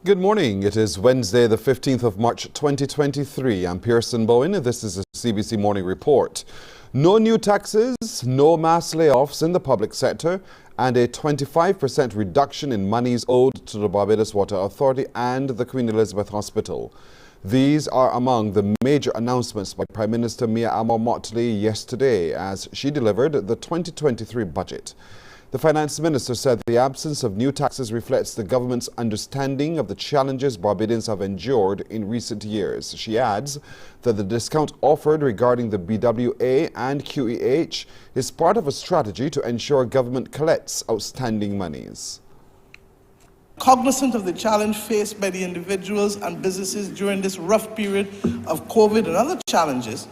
Good morning. It is Wednesday, the 15th of March, 2023. I'm Pearson Bowen. This is a CBC Morning Report. No new taxes, no mass layoffs in the public sector, and a 25% reduction in monies owed to the Barbados Water Authority and the Queen Elizabeth Hospital. These are among the major announcements by Prime Minister Mia Motley yesterday as she delivered the 2023 budget. The Finance Minister said the absence of new taxes reflects the government's understanding of the challenges Barbadians have endured in recent years. She adds that the discount offered regarding the BWA and QEH is part of a strategy to ensure government collects outstanding monies. Cognizant of the challenge faced by the individuals and businesses during this rough period of COVID and other challenges,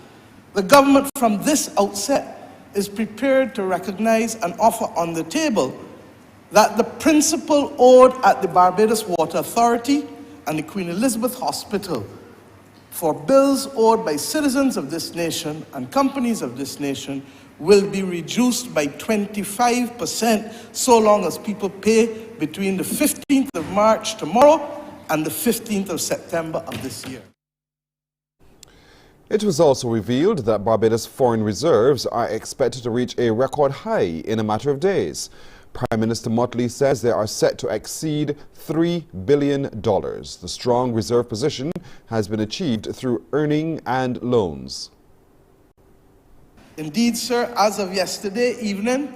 the government from this outset is prepared to recognize and offer on the table that the principal owed at the Barbados Water Authority and the Queen Elizabeth Hospital for bills owed by citizens of this nation and companies of this nation will be reduced by 25% so long as people pay between the 15th of March tomorrow and the 15th of September of this year. It was also revealed that Barbados' foreign reserves are expected to reach a record high in a matter of days. Prime Minister Motley says they are set to exceed $3 billion. The strong reserve position has been achieved through earning and loans. Indeed, sir, as of yesterday evening,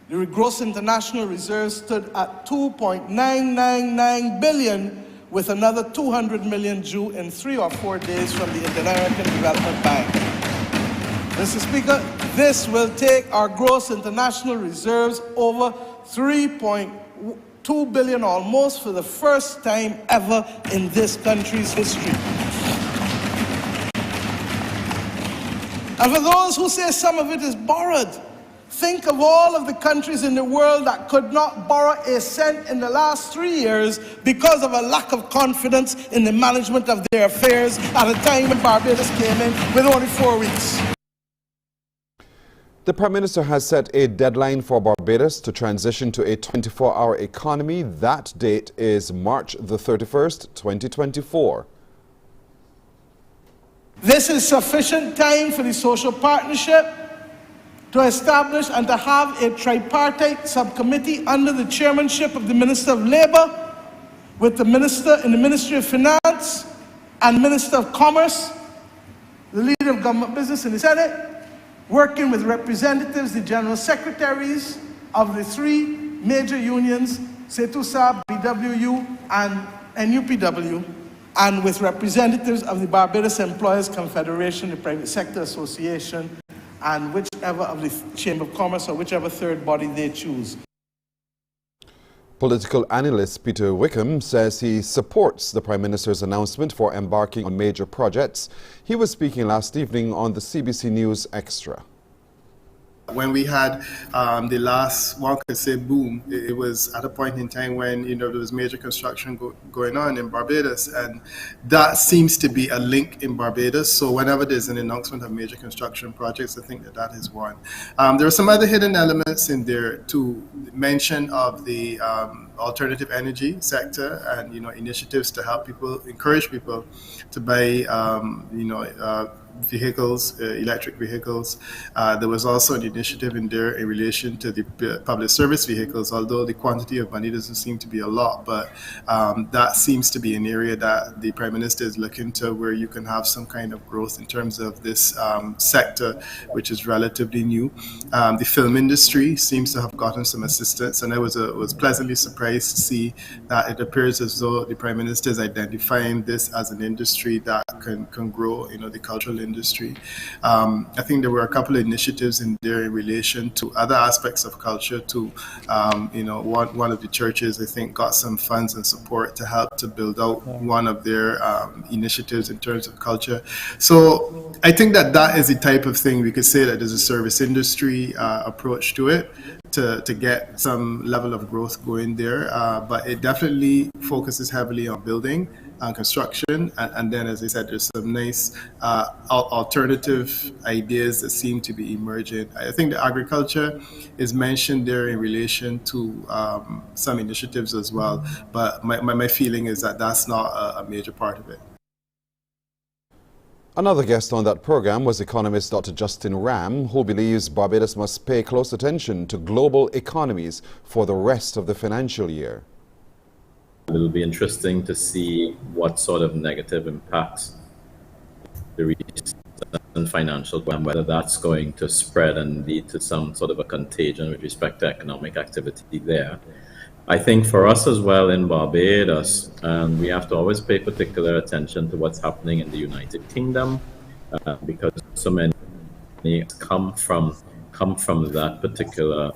the gross international reserves stood at $2.999 billion, with another $200 million due in 3 or 4 days from the Inter-American Development Bank. Mr. Speaker, this will take our gross international reserves over $3.2 billion almost for the first time ever in this country's history. And for those who say some of it is borrowed, think of all of the countries in the world that could not borrow a cent in the last 3 years because of a lack of confidence in the management of their affairs at a time when Barbados came in with only 4 weeks. The Prime Minister has set a deadline for Barbados to transition to a 24-hour economy. That date is March the 31st, 2024. This is sufficient time for the social partnership to establish and to have a tripartite subcommittee under the chairmanship of the Minister of Labour, with the Minister in the Ministry of Finance and Minister of Commerce, the Leader of Government Business in the Senate, working with representatives, the General Secretaries of the 3 major unions, CETUSA, BWU and NUPW, and with representatives of the Barbados Employers Confederation, the Private Sector Association, and whichever of the Chamber of Commerce or whichever third body they choose. Political analyst Peter Wickham says he supports the Prime Minister's announcement for embarking on major projects. He was speaking last evening on the CBC News Extra. When we had the last, one could say, boom, it was at a point in time when, there was major construction going on in Barbados, and that seems to be a link in Barbados. So whenever there's an announcement of major construction projects, I think that is one. There are some other hidden elements in there to mention of the alternative energy sector and, initiatives to help people, encourage people to buy, vehicles, electric vehicles. There was also an initiative in there in relation to the public service vehicles, although the quantity of money doesn't seem to be a lot, but that seems to be an area that the Prime Minister is looking to, where you can have some kind of growth in terms of this sector, which is relatively new. The film industry seems to have gotten some assistance, and I was pleasantly surprised to see that it appears as though the Prime Minister is identifying this as an industry that can grow, the cultural industry. I think there were a couple of initiatives in there in relation to other aspects of culture too. One of the churches, I think, got some funds and support to help to build out one of their initiatives in terms of culture. So I think that is the type of thing we could say that there's a service industry approach to it. to get some level of growth going there. But it definitely focuses heavily on building and construction. And then, as I said, there's some nice alternative ideas that seem to be emerging. I think the agriculture is mentioned there in relation to some initiatives as well. But my feeling is that that's not a major part of it. Another guest on that program was economist Dr. Justin Ram, who believes Barbados must pay close attention to global economies for the rest of the financial year. It'll be interesting to see what sort of negative impacts the recent financial plan, whether that's going to spread and lead to some sort of a contagion with respect to economic activity there. I think for us as well in Barbados, we have to always pay particular attention to what's happening in the United Kingdom, because so many come from that particular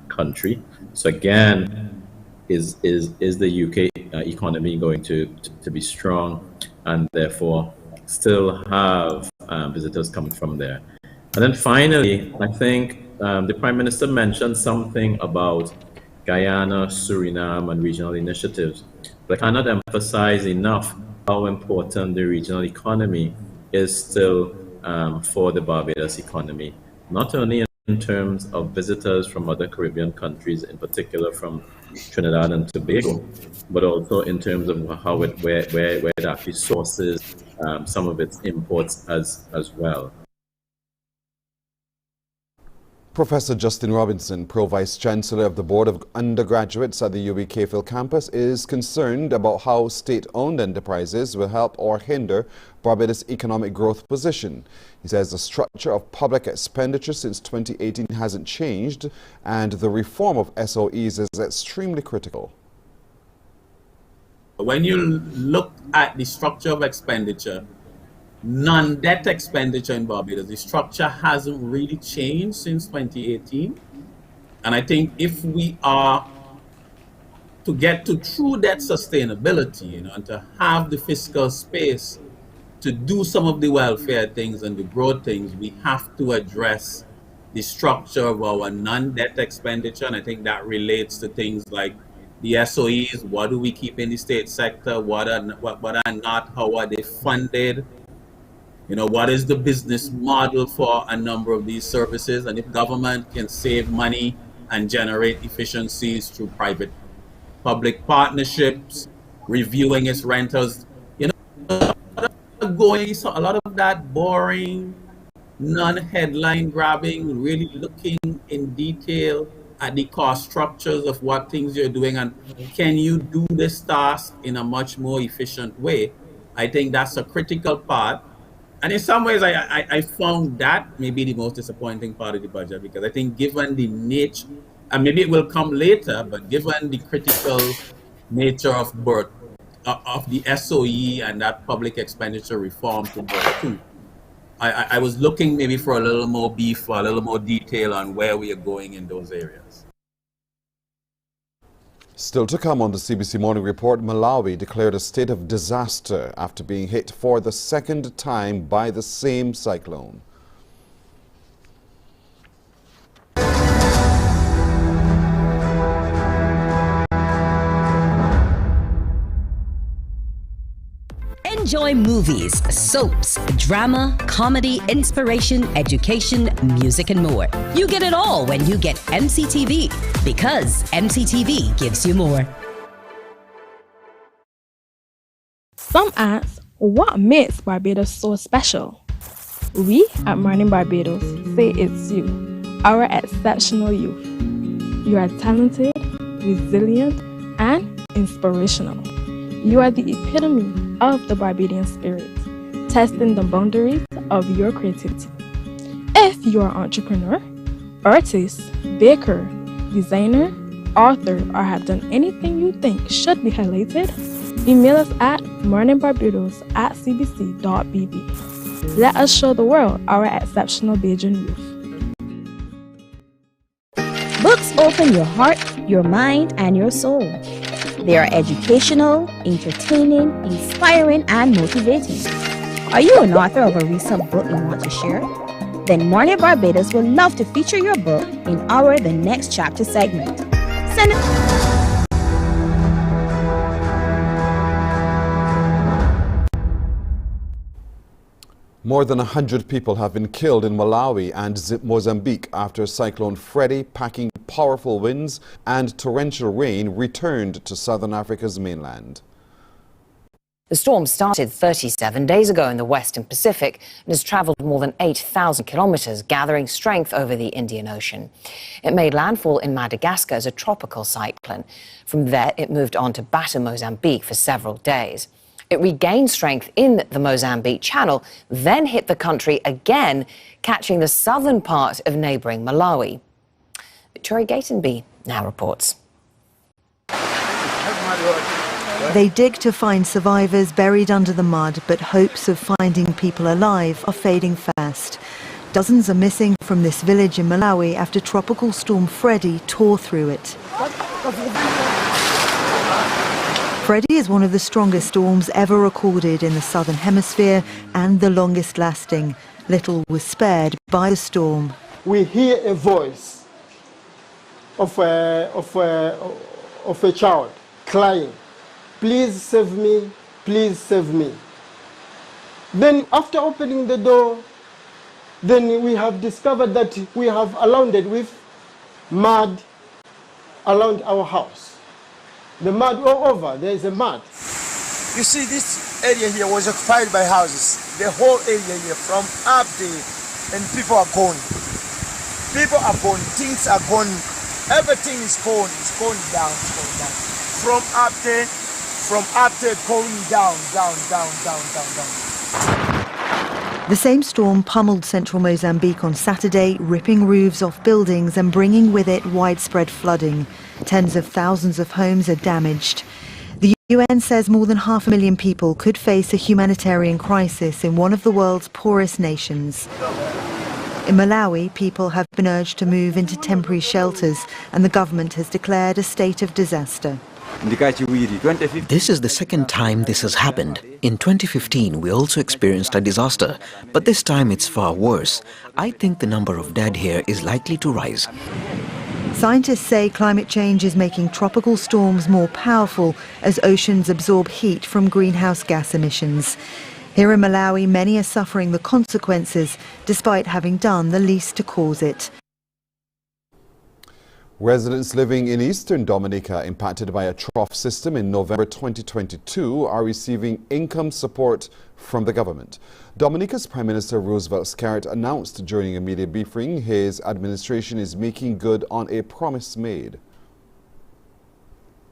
country. So again, is the UK economy going to be strong, and therefore still have visitors coming from there? And then finally, I think the Prime Minister mentioned something about Guyana, Suriname, and regional initiatives. But I cannot emphasize enough how important the regional economy is still for the Barbados economy, not only in terms of visitors from other Caribbean countries, in particular from Trinidad and Tobago, but also in terms of how where it actually sources some of its imports as well. Professor Justin Robinson, Pro-Vice Chancellor of the Board of Undergraduates at the UB-Cayfield campus, is concerned about how state-owned enterprises will help or hinder Barbados' economic growth position. He says the structure of public expenditure since 2018 hasn't changed, and the reform of SOEs is extremely critical. When you look at the structure of expenditure, non-debt expenditure in Barbados, the structure hasn't really changed since 2018. And I think if we are to get to true debt sustainability, and to have the fiscal space to do some of the welfare things and the growth things, we have to address the structure of our non-debt expenditure. And I think that relates to things like the SOEs. What do we keep in the state sector? What are not? How are they funded? What is the business model for a number of these services? And if government can save money and generate efficiencies through private-public partnerships, reviewing its rentals, going a lot of that boring, non-headline grabbing, really looking in detail at the cost structures of what things you're doing, and can you do this task in a much more efficient way? I think that's a critical part. And in some ways, I found that maybe the most disappointing part of the budget, because I think given the nature, and maybe it will come later, but given the critical nature of the SOE and that public expenditure reform to birth too, I was looking maybe for a little more beef, or a little more detail on where we are going in those areas. Still to come on the CBC Morning Report, Malawi declared a state of disaster after being hit for the second time by the same cyclone. Enjoy movies, soaps, drama, comedy, inspiration, education, music, and more. You get it all when you get MCTV, because MCTV gives you more. Some ask, what makes Barbados so special? We at Mornin Barbados say it's you, our exceptional youth. You are talented, resilient, and inspirational. You are the epitome of the Barbadian spirit, testing the boundaries of your creativity. If you are an entrepreneur, artist, baker, designer, author, or have done anything you think should be highlighted, email us at morninbarbados@cbc.bb. Let us show the world our exceptional Bajan youth. Books open your heart, your mind, and your soul. They are educational, entertaining, inspiring, and motivating. Are you an author of a recent book you want to share? then Mornin Barbados would love to feature your book in our The Next Chapter segment. Send it. More than 100 people have been killed in Malawi and Mozambique after Cyclone Freddy, packing powerful winds and torrential rain, returned to southern Africa's mainland. The storm started 37 days ago in the Western Pacific and has travelled more than 8,000 kilometres, gathering strength over the Indian Ocean. It made landfall in Madagascar as a tropical cyclone. From there, it moved on to batter Mozambique for several days. It regained strength in the Mozambique Channel, then hit the country again, catching the southern part of neighbouring Malawi. Victoria Gatenby now reports. They dig to find survivors buried under the mud, but hopes of finding people alive are fading fast. Dozens are missing from this village in Malawi after Tropical Storm Freddy tore through it. Freddy is one of the strongest storms ever recorded in the Southern Hemisphere and the longest lasting. Little was spared by the storm. We hear a voice of a child crying, "Please save me, please save me." Then after opening the door, then we have discovered that we have surrounded with mud around our house. The mud all over, there is a mud. You see, this area here was occupied by houses. The whole area here from up there, and people are gone. People are gone, things are gone, everything is gone, it's going down, it's going down. From up there, going down, down, down, down, down, down. The same storm pummeled central Mozambique on Saturday, ripping roofs off buildings and bringing with it widespread flooding. Tens of thousands of homes are damaged. The UN says more than 500,000 people could face a humanitarian crisis in one of the world's poorest nations. In Malawi, people have been urged to move into temporary shelters, and the government has declared a state of disaster. This is the second time this has happened. In 2015, we also experienced a disaster, but this time it's far worse. I think the number of dead here is likely to rise. Scientists say climate change is making tropical storms more powerful as oceans absorb heat from greenhouse gas emissions. Here in Malawi, many are suffering the consequences, despite having done the least to cause it. Residents living in eastern Dominica impacted by a trough system in November 2022 are receiving income support from the government. Dominica's Prime Minister Roosevelt Scarrett announced during a media briefing his administration is making good on a promise made.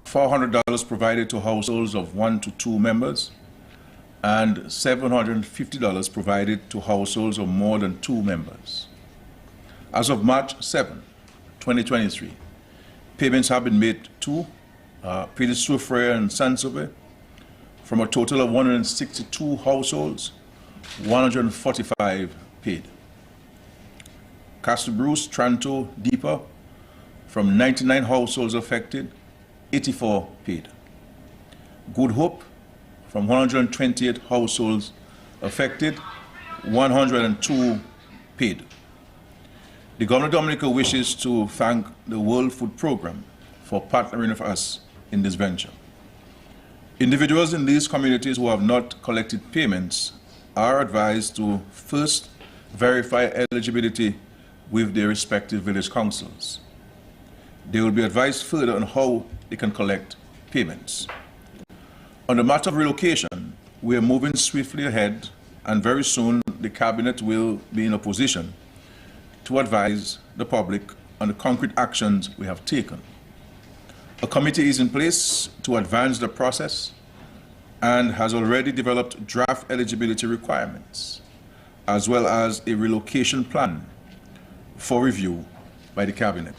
$400 provided to households of 1 to 2 members and $750 provided to households of more than 2 members. As of March 7, 2023, payments have been made to Peter Soufriere and Sansobe from a total of 162 households, 145 paid. Castle Bruce, Tranto, Deeper, from 99 households affected, 84 paid. Good Hope, from 128 households affected, 102 paid. The Government of Dominica wishes to thank the World Food Programme for partnering with us in this venture. Individuals in these communities who have not collected payments are advised to first verify eligibility with their respective village councils. They will be advised further on how they can collect payments. On the matter of relocation, we are moving swiftly ahead, and very soon the Cabinet will be in a position to advise the public on the concrete actions we have taken. A committee is in place to advance the process and has already developed draft eligibility requirements, as well as a relocation plan for review by the Cabinet.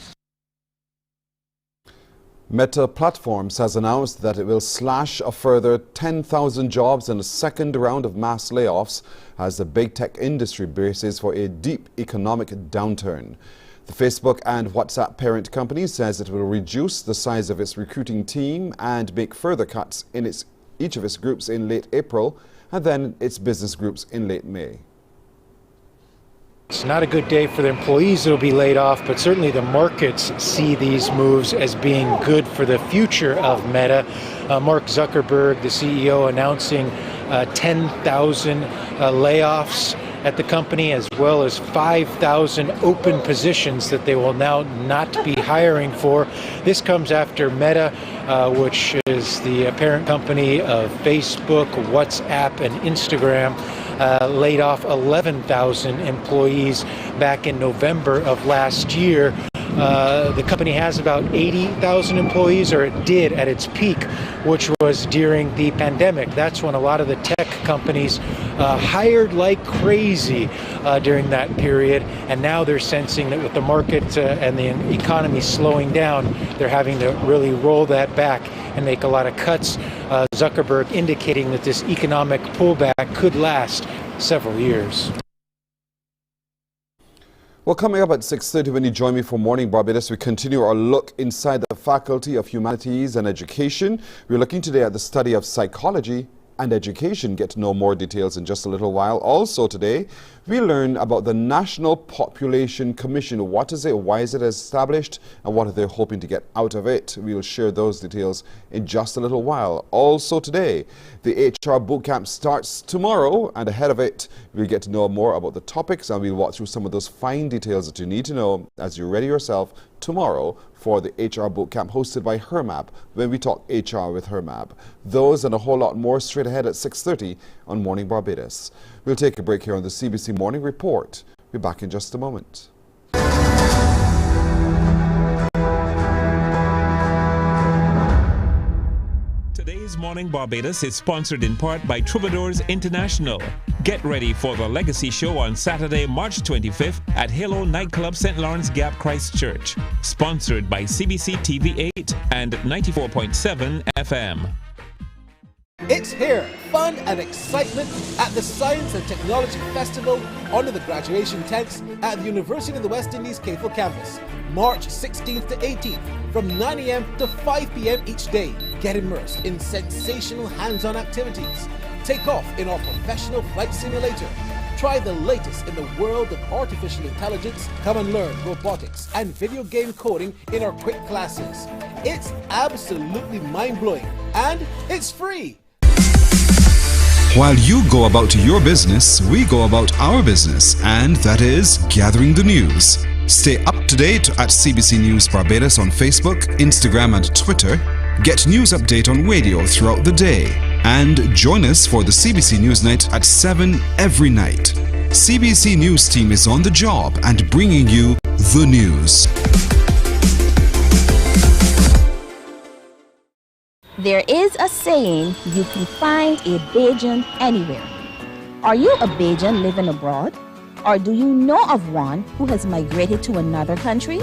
Meta Platforms has announced that it will slash a further 10,000 jobs in a second round of mass layoffs as the big tech industry braces for a deep economic downturn. The Facebook and WhatsApp parent company says it will reduce the size of its recruiting team and make further cuts in each of its groups in late April and then its business groups in late May. It's not a good day for the employees that will be laid off, but certainly the markets see these moves as being good for the future of Meta. Mark Zuckerberg, the CEO, announcing 10,000 layoffs at the company, as well as 5,000 open positions that they will now not be hiring for. This comes after Meta, which is the parent company of Facebook, WhatsApp, and Instagram, laid off 11,000 employees back in November of last year. The company has about 80,000 employees, or it did at its peak, which was during the pandemic. That's when a lot of the tech companies hired like crazy during that period, and now they're sensing that with the market and the economy slowing down, they're having to really roll that back and make a lot of cuts. Zuckerberg indicating that this economic pullback could last several years. Well, coming up at 6:30 when you join me for Morning Barbados, we continue our look inside the Faculty of Humanities and Education. We're looking today at the study of psychology and education. Get to know more details in just a little while. Also today, we learn about the National Population Commission. What is it? Why is it established? And what are they hoping to get out of it? We'll share those details in just a little while. Also today, the HR Bootcamp starts tomorrow, and ahead of it, we'll get to know more about the topics, and we'll walk through some of those fine details that you need to know as you ready yourself tomorrow for the HR Bootcamp hosted by HERMAB when we talk HR with HERMAB. Those and a whole lot more straight ahead at 6:30 on Morning Barbados. We'll take a break here on the CBC Morning Report. We'll be back in just a moment. Today's Morning Barbados is sponsored in part by Troubadours International. Get ready for the Legacy Show on Saturday, March 25th at Halo Nightclub, St. Lawrence Gap, Christchurch. Sponsored by CBC TV8 and 94.7 FM. It's here, fun and excitement at the Science and Technology Festival under the graduation tents at the University of the West Indies Cafel campus, March 16th to 18th from 9 a.m. to 5 p.m. each day. Get immersed in sensational hands-on activities. Take off in our professional flight simulator. Try the latest in the world of artificial intelligence. Come and learn robotics and video game coding in our quick classes. It's absolutely mind-blowing and it's free. While you go about your business, we go about our business, and that is gathering the news. Stay up to date at CBC News Barbados on Facebook, Instagram and Twitter. Get news update on radio throughout the day. And join us for the CBC News Night at 7 every night. CBC News team is on the job and bringing you the news. There is a saying, you can find a Bajan anywhere. Are you a Bajan living abroad? Or do you know of one who has migrated to another country?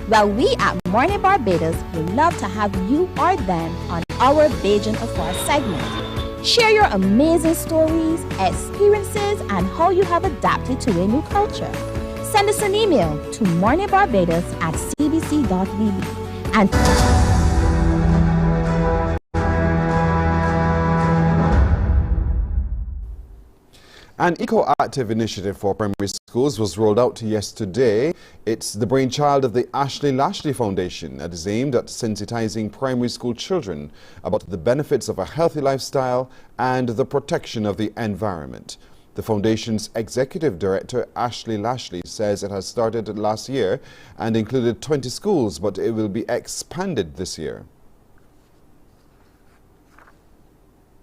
Well, we at Mornin Barbados would love to have you or them on our Bajan Afar segment. Share your amazing stories, experiences, and how you have adapted to a new culture. Send us an email to morninbarbados@cbc.vb and An Ecoactive initiative for primary schools was rolled out yesterday. It's the brainchild of the Ashley Lashley Foundation and is aimed at sensitizing primary school children about the benefits of a healthy lifestyle and the protection of the environment. The foundation's executive director, Ashley Lashley, says it has started last year and included 20 schools, but it will be expanded this year.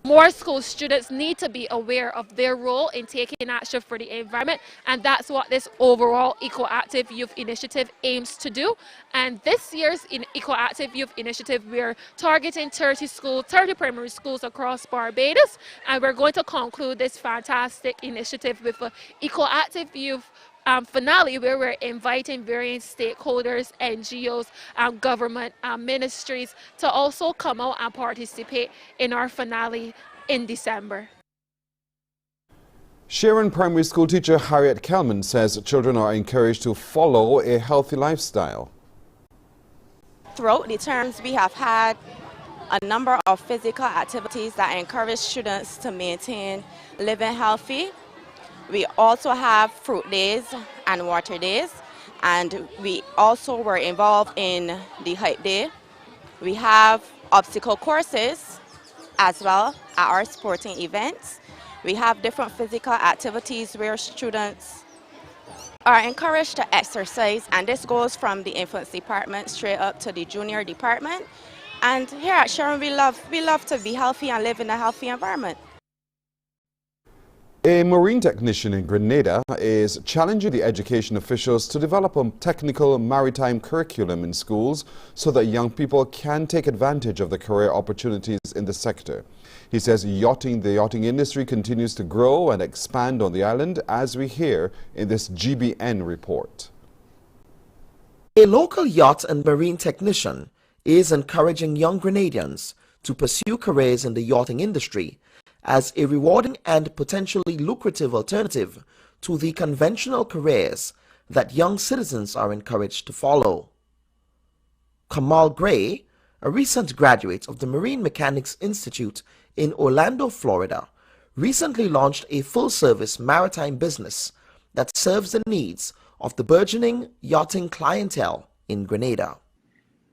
More school students need to be aware of their role in taking action for the environment, and that's what this overall Ecoactive Youth Initiative aims to do. And this year's Ecoactive Youth Initiative, we're targeting 30 primary schools across Barbados, and we're going to conclude this fantastic initiative with an Ecoactive Youth finale where we're inviting various stakeholders, NGOs, government ministries to also come out and participate in our finale in December. Sharon Primary School teacher Harriet Kelman says children are encouraged to follow a healthy lifestyle. Throughout the terms, we have had a number of physical activities that encourage students to maintain living healthy. We also have fruit days and water days, and we also were involved in the hype day. We have obstacle courses as well at our sporting events. We have different physical activities where students are encouraged to exercise, and this goes from the infants department straight up to the junior department. And here at Sharon, we love to be healthy and live in a healthy environment. A marine technician in Grenada is challenging the education officials to develop a technical maritime curriculum in schools so that young people can take advantage of the career opportunities in the sector. He says the yachting industry continues to grow and expand on the island, as we hear in this GBN report. A local yacht and marine technician is encouraging young Grenadians to pursue careers in the yachting industry as a rewarding and potentially lucrative alternative to the conventional careers that young citizens are encouraged to follow. Kamal Gray, a recent graduate of the Marine Mechanics Institute in Orlando, Florida, recently launched a full-service maritime business that serves the needs of the burgeoning yachting clientele in Grenada.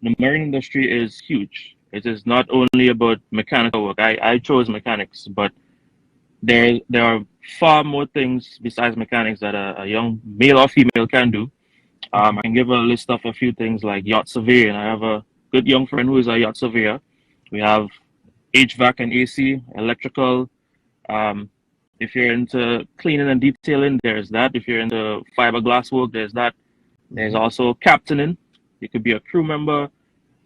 The marine industry is huge. It is not only about mechanical work. I chose mechanics, but there are far more things besides mechanics that a young male or female can do. I can give a list of a few things like yacht surveying. I have a good young friend who is a yacht surveyor. We have HVAC and AC, electrical. If you're into cleaning and detailing, there's that. If you're into fiberglass work, there's that. There's also captaining. You could be a crew member.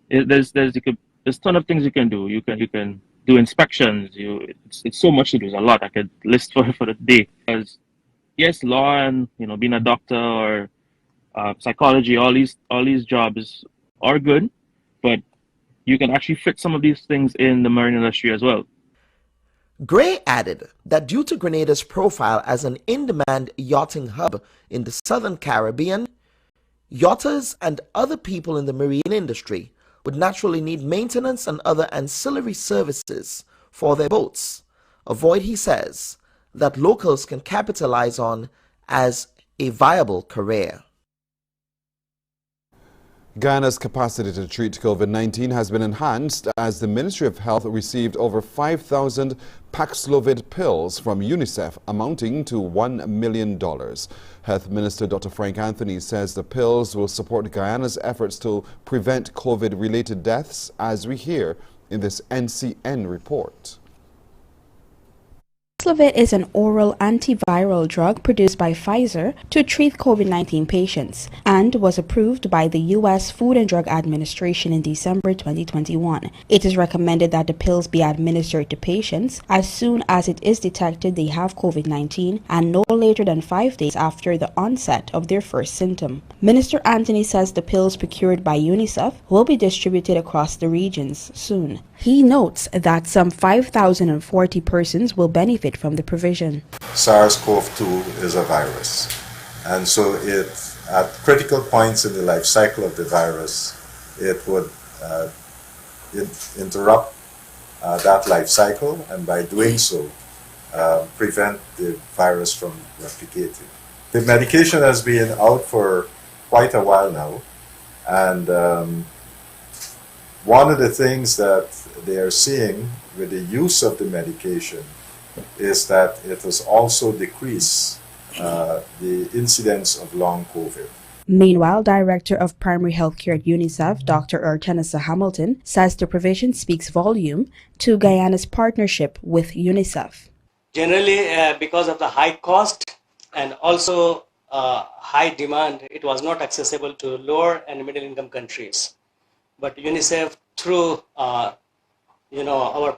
There's a ton of things you can do. You can do inspections. It's so much to do. There's a lot I could list for the day. Because yes, law and being a doctor or psychology, all these jobs are good, but you can actually fit some of these things in the marine industry as well. Gray added that due to Grenada's profile as an in-demand yachting hub in the Southern Caribbean, yachters and other people in the marine industry would naturally need maintenance and other ancillary services for their boats, a void he says that locals can capitalize on as a viable career. Guyana's capacity to treat COVID-19 has been enhanced as the Ministry of Health received over 5,000 Paxlovid pills from UNICEF, amounting to $1 million. Health Minister Dr. Frank Anthony says the pills will support Guyana's efforts to prevent COVID-related deaths, as we hear in this NCN report. Paxlovid is an oral antiviral drug produced by Pfizer to treat COVID-19 patients and was approved by the U.S. Food and Drug Administration in December 2021. It is recommended that the pills be administered to patients as soon as it is detected they have COVID-19 and no later than 5 days after the onset of their first symptom. Minister Anthony says the pills procured by UNICEF will be distributed across the regions soon. He notes that some 5,040 persons will benefit from the provision. SARS-CoV-2 is a virus, and so at critical points in the life cycle of the virus, it would interrupt that life cycle, and by doing so, prevent the virus from replicating. The medication has been out for quite a while now, and one of the things that they are seeing with the use of the medication is that it has also decreased the incidence of long COVID. Meanwhile, Director of Primary Healthcare at UNICEF, Dr. Ertenessa Hamilton, says the provision speaks volume to Guyana's partnership with UNICEF. Generally, because of the high cost and also high demand, it was not accessible to lower and middle income countries. But UNICEF, through our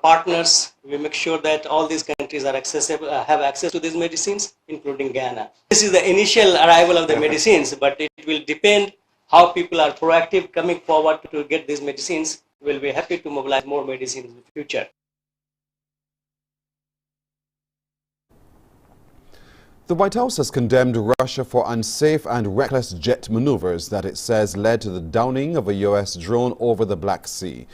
partners, we make sure that all these countries are accessible, have access to these medicines, including Guyana. This is the initial arrival of the medicines, but it will depend how people are proactive coming forward to get these medicines. We'll be happy to mobilize more medicines in the future. The White House has condemned Russia for unsafe and reckless jet maneuvers that it says led to the downing of a U.S. drone over the Black Sea.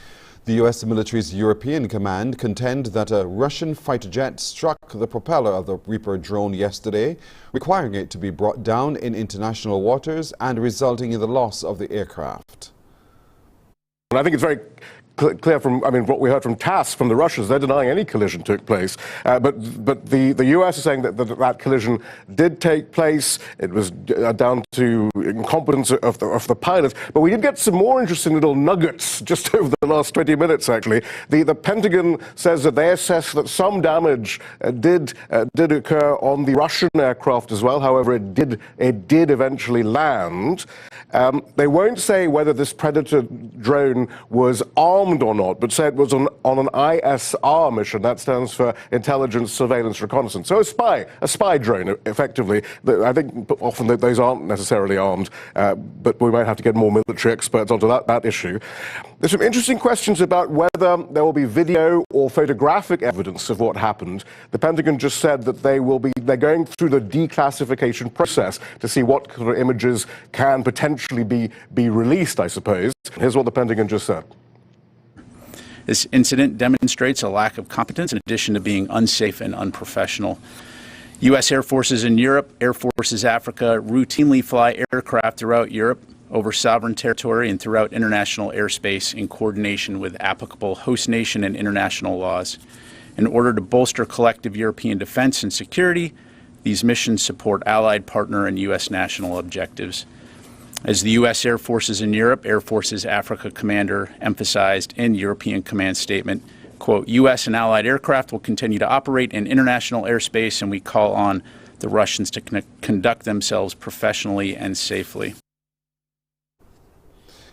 The U.S. military's European command contend that a Russian fighter jet struck the propeller of the Reaper drone yesterday, requiring it to be brought down in international waters and resulting in the loss of the aircraft. And I think it's very clear from, what we heard from TASS from the Russians. They're denying any collision took place. But the US is saying that that collision did take place. It was down to incompetence of the pilot. But we did get some more interesting little nuggets just over the last 20 minutes, actually. The Pentagon says that they assess that some damage did occur on the Russian aircraft as well. However, it did eventually land. They won't say whether this Predator drone was armed or not, but say it was on an ISR mission. That stands for Intelligence, Surveillance, Reconnaissance. So a spy drone, effectively. I think often those aren't necessarily armed, but we might have to get more military experts onto that issue. There's some interesting questions about whether there will be video or photographic evidence of what happened. The Pentagon just said that they're going through the declassification process to see what kind of images can potentially be released, I suppose. Here's what the Pentagon just said. This incident demonstrates a lack of competence in addition to being unsafe and unprofessional. U.S. Air Forces in Europe, Air Forces Africa routinely fly aircraft throughout Europe over sovereign territory and throughout international airspace in coordination with applicable host nation and international laws. In order to bolster collective European defense and security, these missions support allied partner and U.S. national objectives. As the U.S. Air Forces in Europe, Air Forces Africa commander emphasized in European command statement, quote, U.S. and allied aircraft will continue to operate in international airspace, and we call on the Russians to conduct themselves professionally and safely.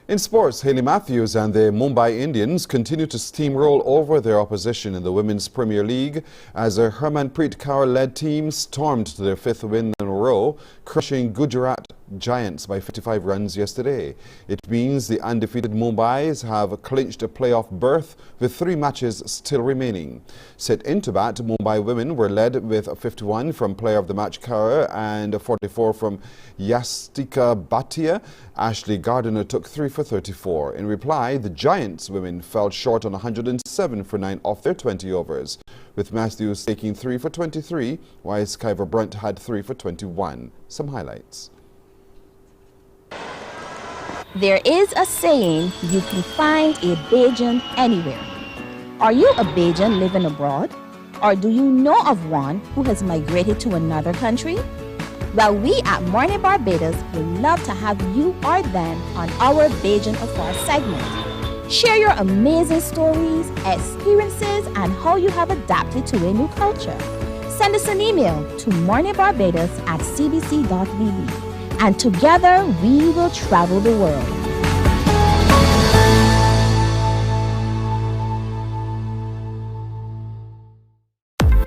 In sports, Hayley Matthews and the Mumbai Indians continue to steamroll over their opposition in the Women's Premier League as a Harmanpreet Kaur-led team stormed to their fifth win in a row, crushing Gujarat Giants by 55 runs yesterday. It means the undefeated Mumbais have clinched a playoff berth with 3 matches still remaining. Set into bat, Mumbai women were led with 51 from player of the match Kaur and 44 from Yastika Bhatia. Ashley Gardiner took 3 for 34. In reply, the Giants women fell short on 107 for 9 off their 20 overs, with Matthews taking 3 for 23, while Skyver Brunt had 3 for 21. Some highlights. There is a saying, you can find a Bajan anywhere. Are you a Bajan living abroad? Or do you know of one who has migrated to another country? Well, we at Mornin Barbados would love to have you or them on our Bajan Afar segment. Share your amazing stories, experiences, and how you have adapted to a new culture. Send us an email to morninbarbados@cbc.vb. And together we will travel the world.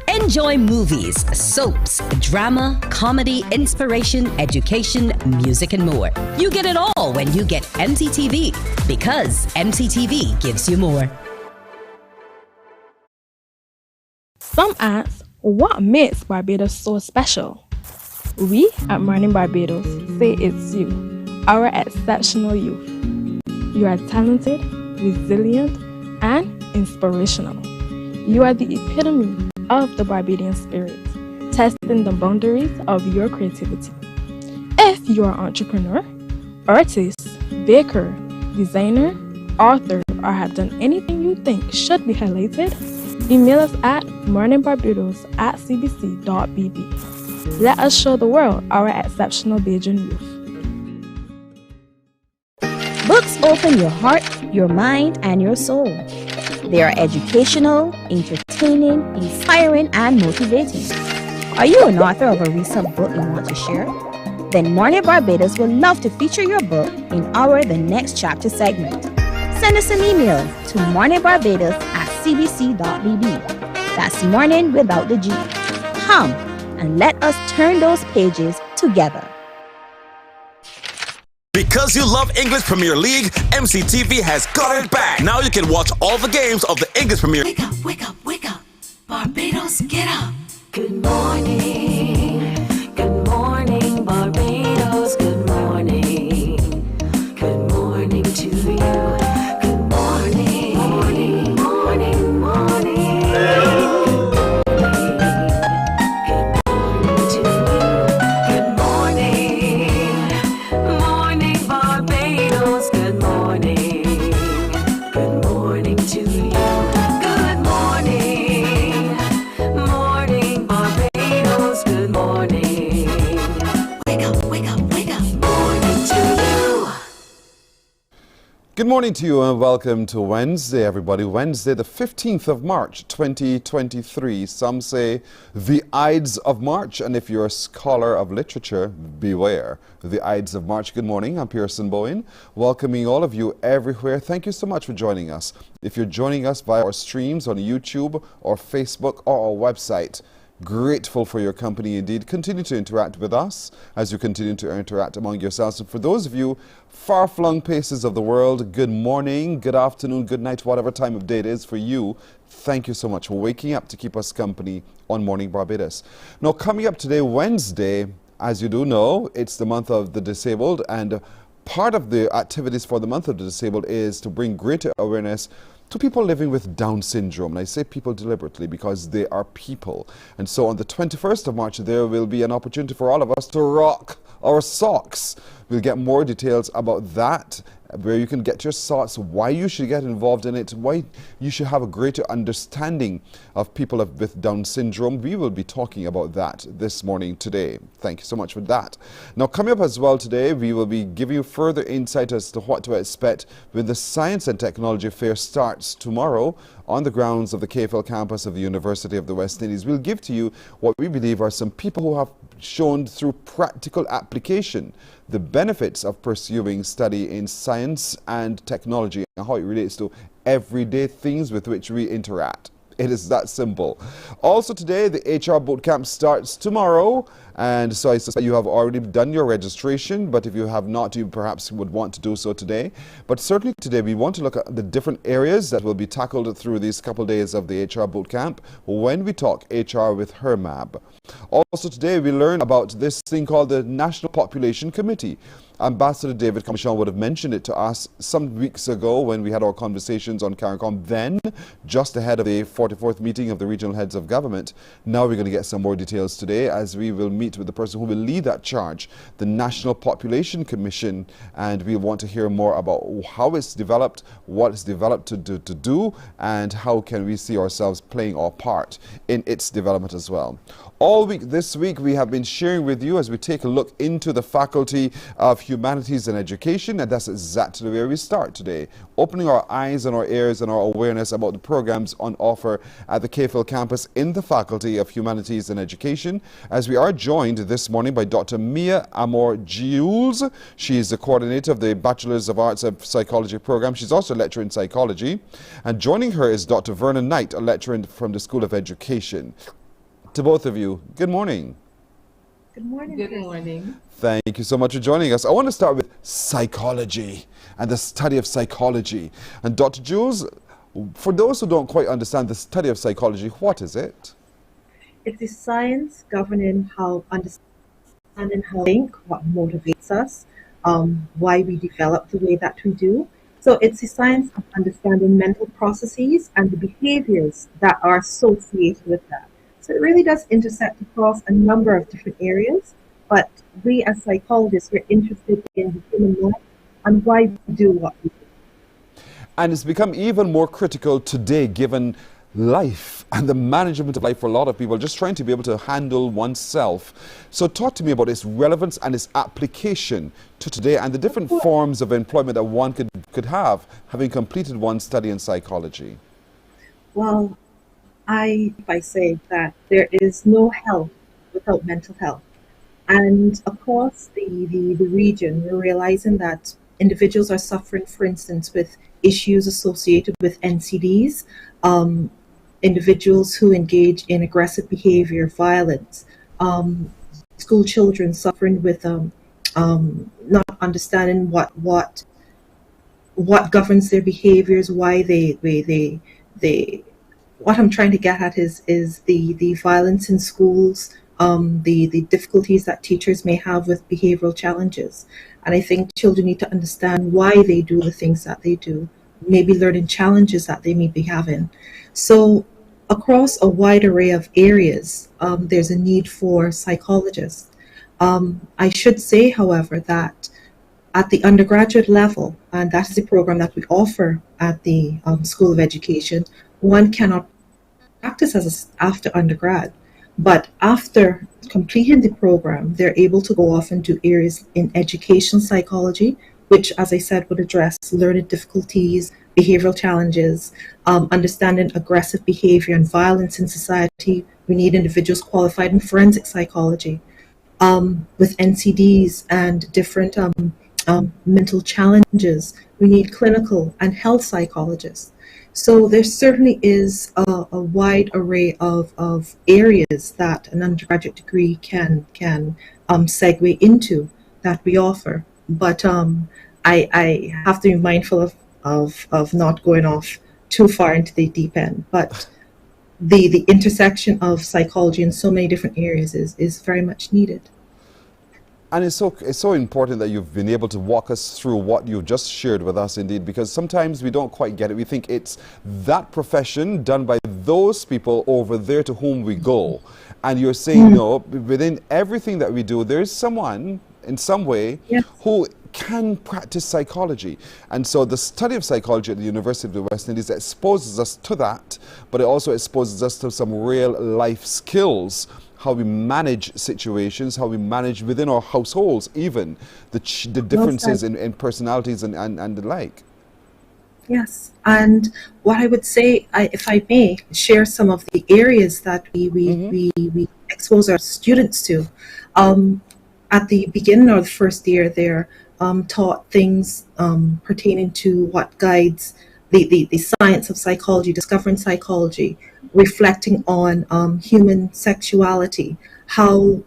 Enjoy movies, soaps, drama, comedy, inspiration, education, music, and more. You get it all when you get MCTV, because MCTV gives you more. Some ask, what makes Barbados so special? We at Mornin Barbados say it's you, our exceptional youth. You are talented, resilient, and inspirational. You are the epitome of the Barbadian spirit, testing the boundaries of your creativity. If you are an entrepreneur, artist, baker, designer, author, or have done anything you think should be highlighted, email us at morninbarbados@cbc.bb. Let us show the world our exceptional Bajan youth. Books open your heart, your mind, and your soul. They are educational, entertaining, inspiring, and motivating. Are you an author of a recent book you want to share? Then Mornin Barbados would love to feature your book in our The Next Chapter segment. Send us an email to morninbarbados@cbc.bb. That's morning without the G. Come and let us turn those pages together. Because you love English Premier League, MCTV has got it back. Now you can watch all the games of the English Premier League. Wake up, wake up, wake up. Barbados, get up. Good morning. Good morning, Barbados. Good morning. Good morning to you. Good morning. Good morning to you and welcome to Wednesday, everybody. Wednesday, the 15th of March, 2023. Some say the Ides of March, and if you're a scholar of literature, beware. The Ides of March. Good morning. I'm Pearson Bowen, welcoming all of you everywhere. Thank you so much for joining us. If you're joining us via our streams on YouTube or Facebook or our website, grateful for your company indeed. Continue to interact with us as you continue to interact among yourselves. And for those of you far-flung places of the world, good morning, good afternoon, good night, whatever time of day it is for you. Thank you so much for waking up to keep us company on Morning Barbados. Now, coming up today, Wednesday, as you do know, it's the month of the disabled, and part of the activities for the month of the disabled is to bring greater awareness to people living with Down syndrome. And I say people deliberately because they are people. And so on the 21st of March, there will be an opportunity for all of us to rock our socks. We'll get more details about that, where you can get your socks, why you should get involved in it, why you should have a greater understanding of people with Down syndrome. We will be talking about that this morning today. Thank you so much for that. Now, coming up as well today, we will be giving you further insight as to what to expect when the Science and Technology Fair starts tomorrow on the grounds of the KFL campus of the University of the West Indies. We'll give to you what we believe are some people who have shown through practical application the benefits of pursuing study in science and technology and how it relates to everyday things with which we interact. It is that simple. Also today, the HR boot camp starts tomorrow, and so I suspect you have already done your registration, but if you have not, you perhaps would want to do so today. But certainly today, we want to look at the different areas that will be tackled through these couple of days of the HR boot camp when we talk HR with HERMAB. Also today, we learn about this thing called the National Population Committee. Ambassador David Commission would have mentioned it to us some weeks ago when we had our conversations on CARICOM, then just ahead of the 44th meeting of the regional heads of government. Now we're going to get some more details today as we will meet with the person who will lead that charge, the National Population Commission, and we want to hear more about how it's developed, what it's developed to do, and how can we see ourselves playing our part in its development as well. All week this week we have been sharing with you as we take a look into the Faculty of Humanities and Education, and that's exactly where we start today, opening our eyes and our ears and our awareness about the programs on offer at the KFL campus in the Faculty of Humanities and Education, as we are joined this morning by Dr. Mia Amor-Jules. She is the coordinator of the Bachelor's of Arts and Psychology program. She's also a lecturer in psychology, and joining her is Dr. Vernon Knight, a lecturer from the School of Education. To both of you, good morning. Good morning. Good morning. Thank you so much for joining us. I want to start with psychology and the study of psychology. And Dr. Jules, for those who don't quite understand the study of psychology, what is it? It's the science governing how understanding how we think, what motivates us, why we develop the way that we do. So it's the science of understanding mental processes and the behaviors that are associated with that. So it really does intersect across a number of different areas, but we as psychologists, we're interested in the human life and why we do what we do. And it's become even more critical today given life and the management of life for a lot of people, just trying to be able to handle oneself. So talk to me about its relevance and its application to today and the different forms of employment that one could have having completed one's study in psychology. Well, I say that there is no health without mental health. And across the region, we're realizing that individuals are suffering, for instance, with issues associated with NCDs, individuals who engage in aggressive behavior, violence, school children suffering with not understanding what governs their behaviors, why they what I'm trying to get at is the violence in schools, the difficulties that teachers may have with behavioral challenges. And I think children need to understand why they do the things that they do, maybe learning challenges that they may be having. So across a wide array of areas, there's a need for psychologists. I should say, however, that at the undergraduate level, and that's the program that we offer at the School of Education, one cannot practice after undergrad, but after completing the program, they're able to go off and do areas in education psychology, which, as I said, would address learning difficulties, behavioral challenges, understanding aggressive behavior and violence in society. We need individuals qualified in forensic psychology, with NCDs and different mental challenges. We need clinical and health psychologists. So there certainly is a wide array of areas that an undergraduate degree can segue into that we offer. But I have to be mindful of not going off too far into the deep end. But the intersection of psychology in so many different areas is very much needed. And it's so important that you've been able to walk us through what you've just shared with us, indeed, because sometimes we don't quite get it. We think it's that profession done by those people over there to whom we go. And you're saying, no, within everything that we do, there's someone in some way who can practice psychology. And so the study of psychology at the University of the West Indies exposes us to that, but it also exposes us to some real life skills, how we manage situations, how we manage within our households, even the differences in personalities and the like. Yes, and what I would say, if I may, share some of the areas that we expose our students to. At the beginning of the first year, they're taught things pertaining to what guides the science of psychology, discovering psychology, reflecting on human sexuality, how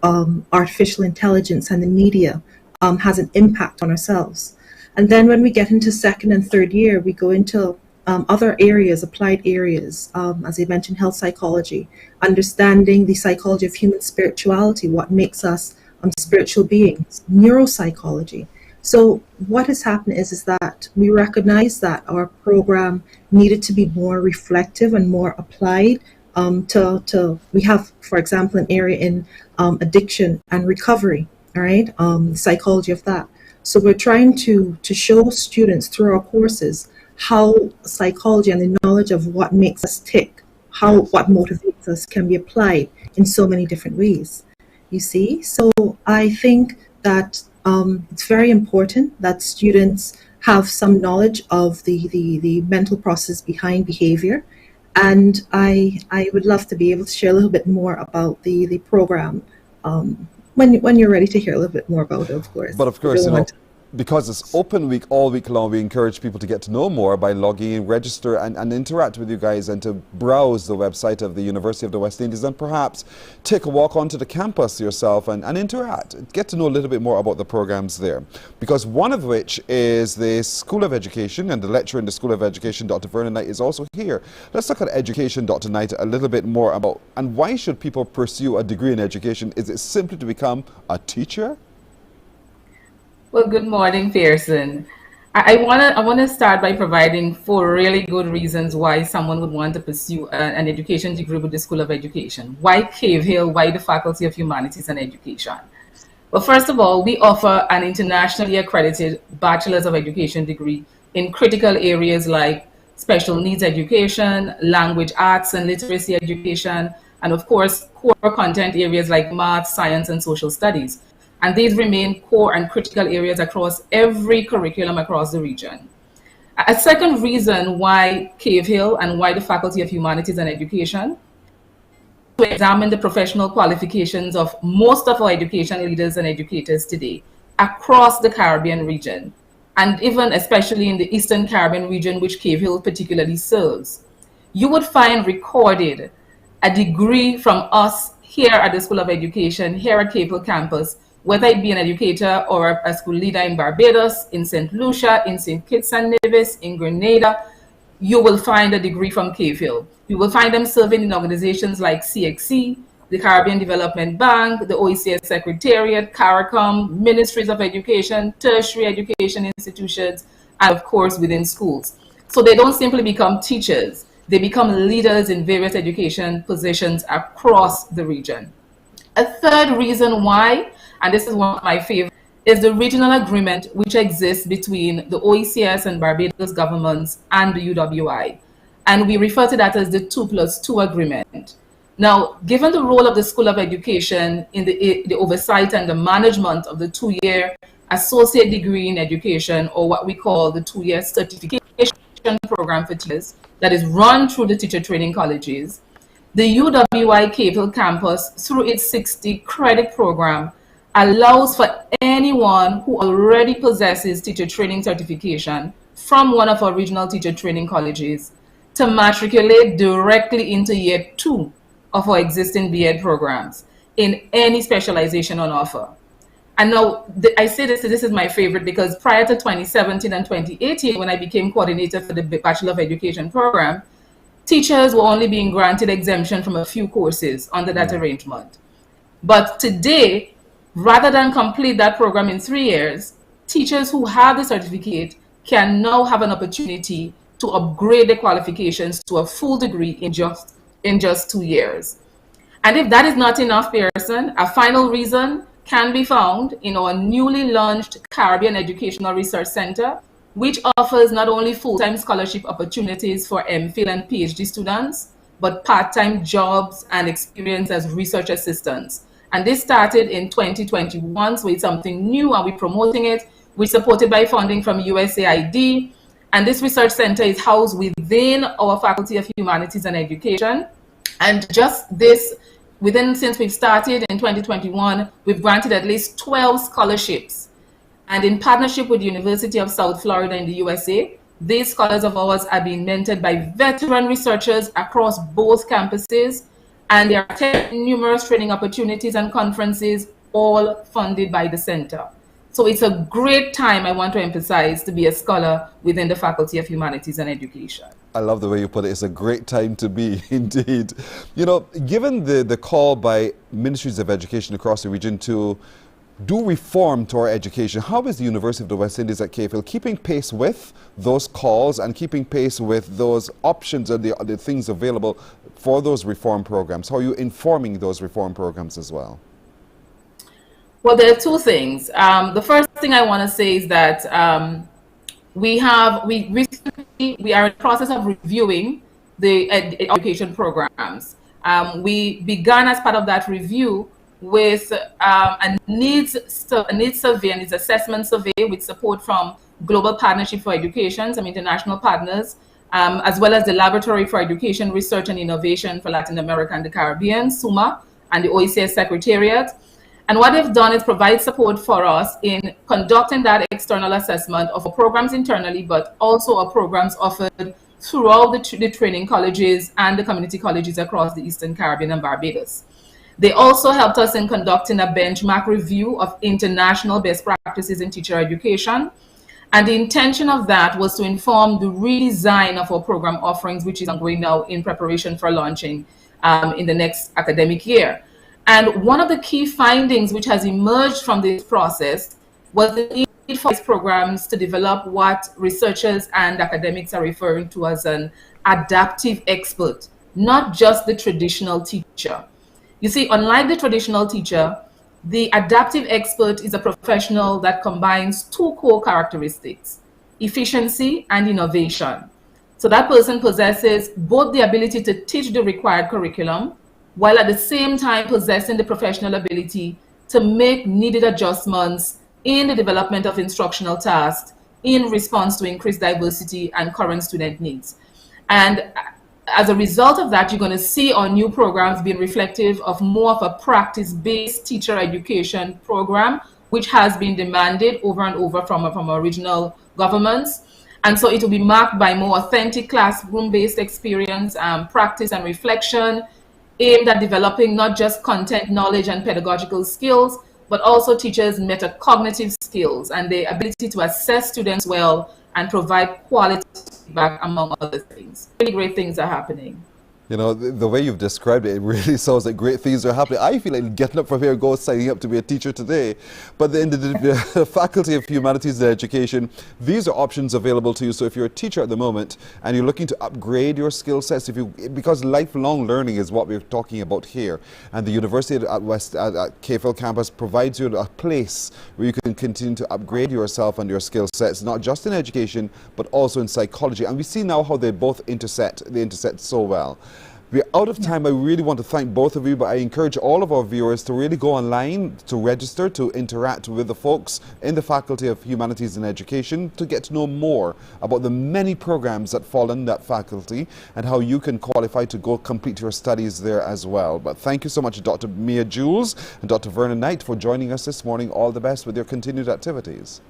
artificial intelligence and the media has an impact on ourselves. And then when we get into second and third year, we go into other areas, applied areas, as I mentioned, health psychology, understanding the psychology of human spirituality, what makes us spiritual beings, neuropsychology. So what has happened is that we recognize that our program needed to be more reflective and more applied we have, for example, an area in addiction and recovery, all right, psychology of that. So we're trying to show students through our courses how psychology and the knowledge of what makes us tick, what motivates us can be applied in so many different ways, you see. So I think that it's very important that students have some knowledge of the mental process behind behavior. And I would love to be able to share a little bit more about the program when you're ready to hear a little bit more about it, of course. But of course, because it's open week all week long, we encourage people to get to know more by logging in, register and interact with you guys, and to browse the website of the University of the West Indies, and perhaps take a walk onto the campus yourself and interact, get to know a little bit more about the programs there. Because one of which is the School of Education, and the lecturer in the School of Education, Dr. Vernon Knight, is also here. Let's look at education, Dr. Knight, a little bit more about, and why should people pursue a degree in education? Is it simply to become a teacher? Well, good morning, Pearson. I want to start by providing 4 really good reasons why someone would want to pursue an education degree with the School of Education. Why Cave Hill? Why the Faculty of Humanities and Education? Well, first of all, we offer an internationally accredited Bachelor's of Education degree in critical areas like special needs education, language arts and literacy education, and of course, core content areas like math, science, and social studies. And these remain core and critical areas across every curriculum across the region. A second reason why Cave Hill and why the Faculty of Humanities and Education, to examine the professional qualifications of most of our education leaders and educators today across the Caribbean region, and even especially in the Eastern Caribbean region, which Cave Hill particularly serves. You would find recorded a degree from us here at the School of Education, here at Cave Hill campus, whether it be an educator or a school leader in Barbados, in St. Lucia, in St. Kitts and Nevis, in Grenada, you will find a degree from Cave Hill. You will find them serving in organizations like CXC, the Caribbean Development Bank, the OECS Secretariat, CARICOM, Ministries of Education, tertiary education institutions, and of course within schools. So they don't simply become teachers, they become leaders in various education positions across the region. A third reason why, and this is one of my favorites, is the regional agreement which exists between the OECS and Barbados governments and the UWI. And we refer to that as the 2+2 agreement. Now, given the role of the School of Education in the oversight and the management of the 2-year associate degree in education, or what we call the 2-year certification program for teachers that is run through the teacher training colleges. The UWI Cave Hill campus, through its 60 credit program, allows for anyone who already possesses teacher training certification from one of our regional teacher training colleges to matriculate directly into year 2 of our existing B.Ed programs in any specialization on offer. And now I say this is my favorite, because prior to 2017 and 2018, when I became coordinator for the Bachelor of Education program, teachers were only being granted exemption from a few courses under that arrangement. But today, rather than complete that program in 3 years, teachers who have the certificate can now have an opportunity to upgrade their qualifications to a full degree in just 2 years. And if that is not enough, Pearson, a final reason can be found in our newly launched Caribbean Educational Research Center, which offers not only full-time scholarship opportunities for MPhil and PhD students, but part-time jobs and experience as research assistants. And this started in 2021, so it's something new and we're promoting it. We're supported by funding from USAID. And this research center is housed within our Faculty of Humanities and Education. And just this, since we've started in 2021, we've granted at least 12 scholarships. And in partnership with the University of South Florida in the USA, these scholars of ours are being mentored by veteran researchers across both campuses. And there are numerous training opportunities and conferences, all funded by the center. So it's a great time, I want to emphasize, to be a scholar within the Faculty of Humanities and Education. I love the way you put it. It's a great time to be, indeed. You know, given the call by ministries of education across the region to do reform to our education, how is the University of the West Indies at Cave Hill keeping pace with those calls and keeping pace with those options and the things available for those reform programs? How are you informing those reform programs as well? Well, there are two things. The first thing I want to say is that we are in the process of reviewing the education programs. We began as part of that review with a needs survey and its assessment survey with support from Global Partnership for Education, some international partners, as well as the Laboratory for Education, Research and Innovation for Latin America and the Caribbean, SUMA, and the OECS Secretariat. And what they've done is provide support for us in conducting that external assessment of our programs internally, but also our programs offered throughout the training colleges and the community colleges across the Eastern Caribbean and Barbados. They also helped us in conducting a benchmark review of international best practices in teacher education. And the intention of that was to inform the redesign of our program offerings, which is ongoing now in preparation for launching in the next academic year. And one of the key findings which has emerged from this process was the need for these programs to develop what researchers and academics are referring to as an adaptive expert, not just the traditional teacher. You see, unlike the traditional teacher, the adaptive expert is a professional that combines two core characteristics: efficiency and innovation. So that person possesses both the ability to teach the required curriculum, while at the same time possessing the professional ability to make needed adjustments in the development of instructional tasks in response to increased diversity and current student needs. And as a result of that, you're going to see our new programs being reflective of more of a practice-based teacher education program, which has been demanded over and over from our regional governments. And so it will be marked by more authentic classroom-based experience, practice and reflection, aimed at developing not just content knowledge and pedagogical skills, but also teachers' metacognitive skills and the ability to assess students well and provide quality feedback, among other things. Really great things are happening. You know, the way you've described it, it really sounds like great things are happening. I feel like getting up from here and go signing up to be a teacher today. But in the Faculty of Humanities and Education, these are options available to you. So if you're a teacher at the moment and you're looking to upgrade your skill sets, because lifelong learning is what we're talking about here, and the University at Cave Hill campus provides you a place where you can continue to upgrade yourself and your skill sets, not just in education, but also in psychology. And we see now how they both intersect. They intersect so well. We're out of time. I really want to thank both of you, but I encourage all of our viewers to really go online, to register, to interact with the folks in the Faculty of Humanities and Education to get to know more about the many programs that fall in that faculty and how you can qualify to go complete your studies there as well. But thank you so much, Dr. Mia Jules and Dr. Vernon Knight, for joining us this morning. All the best with your continued activities.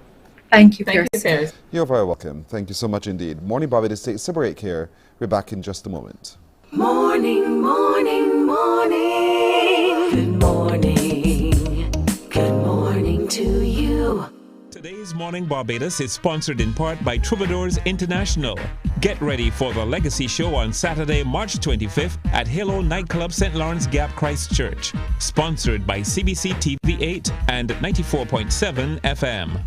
Thank you, Pierce. You're very welcome. Thank you so much indeed. Morning Barbados takes a break here. We're back in just a moment. Morning, morning, morning. Good morning. Good morning to you. Today's Morning Barbados is sponsored in part by Troubadours International. Get ready for the Legacy Show on Saturday, March 25th at Halo Nightclub, St. Lawrence Gap, Christchurch. Sponsored by CBC TV 8 and 94.7 FM.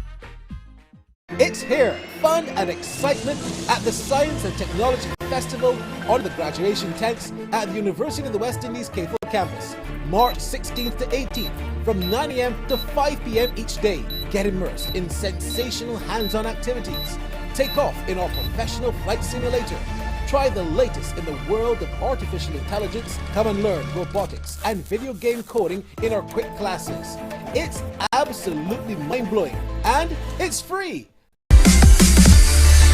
It's here, fun and excitement at the Science and Technology Festival on the graduation tents at the University of the West Indies CAFL campus, March 16th to 18th from 9 a.m. to 5 p.m. each day. Get immersed in sensational hands-on activities. Take off in our professional flight simulator. Try the latest in the world of artificial intelligence. Come and learn robotics and video game coding in our quick classes. It's absolutely mind-blowing and it's free.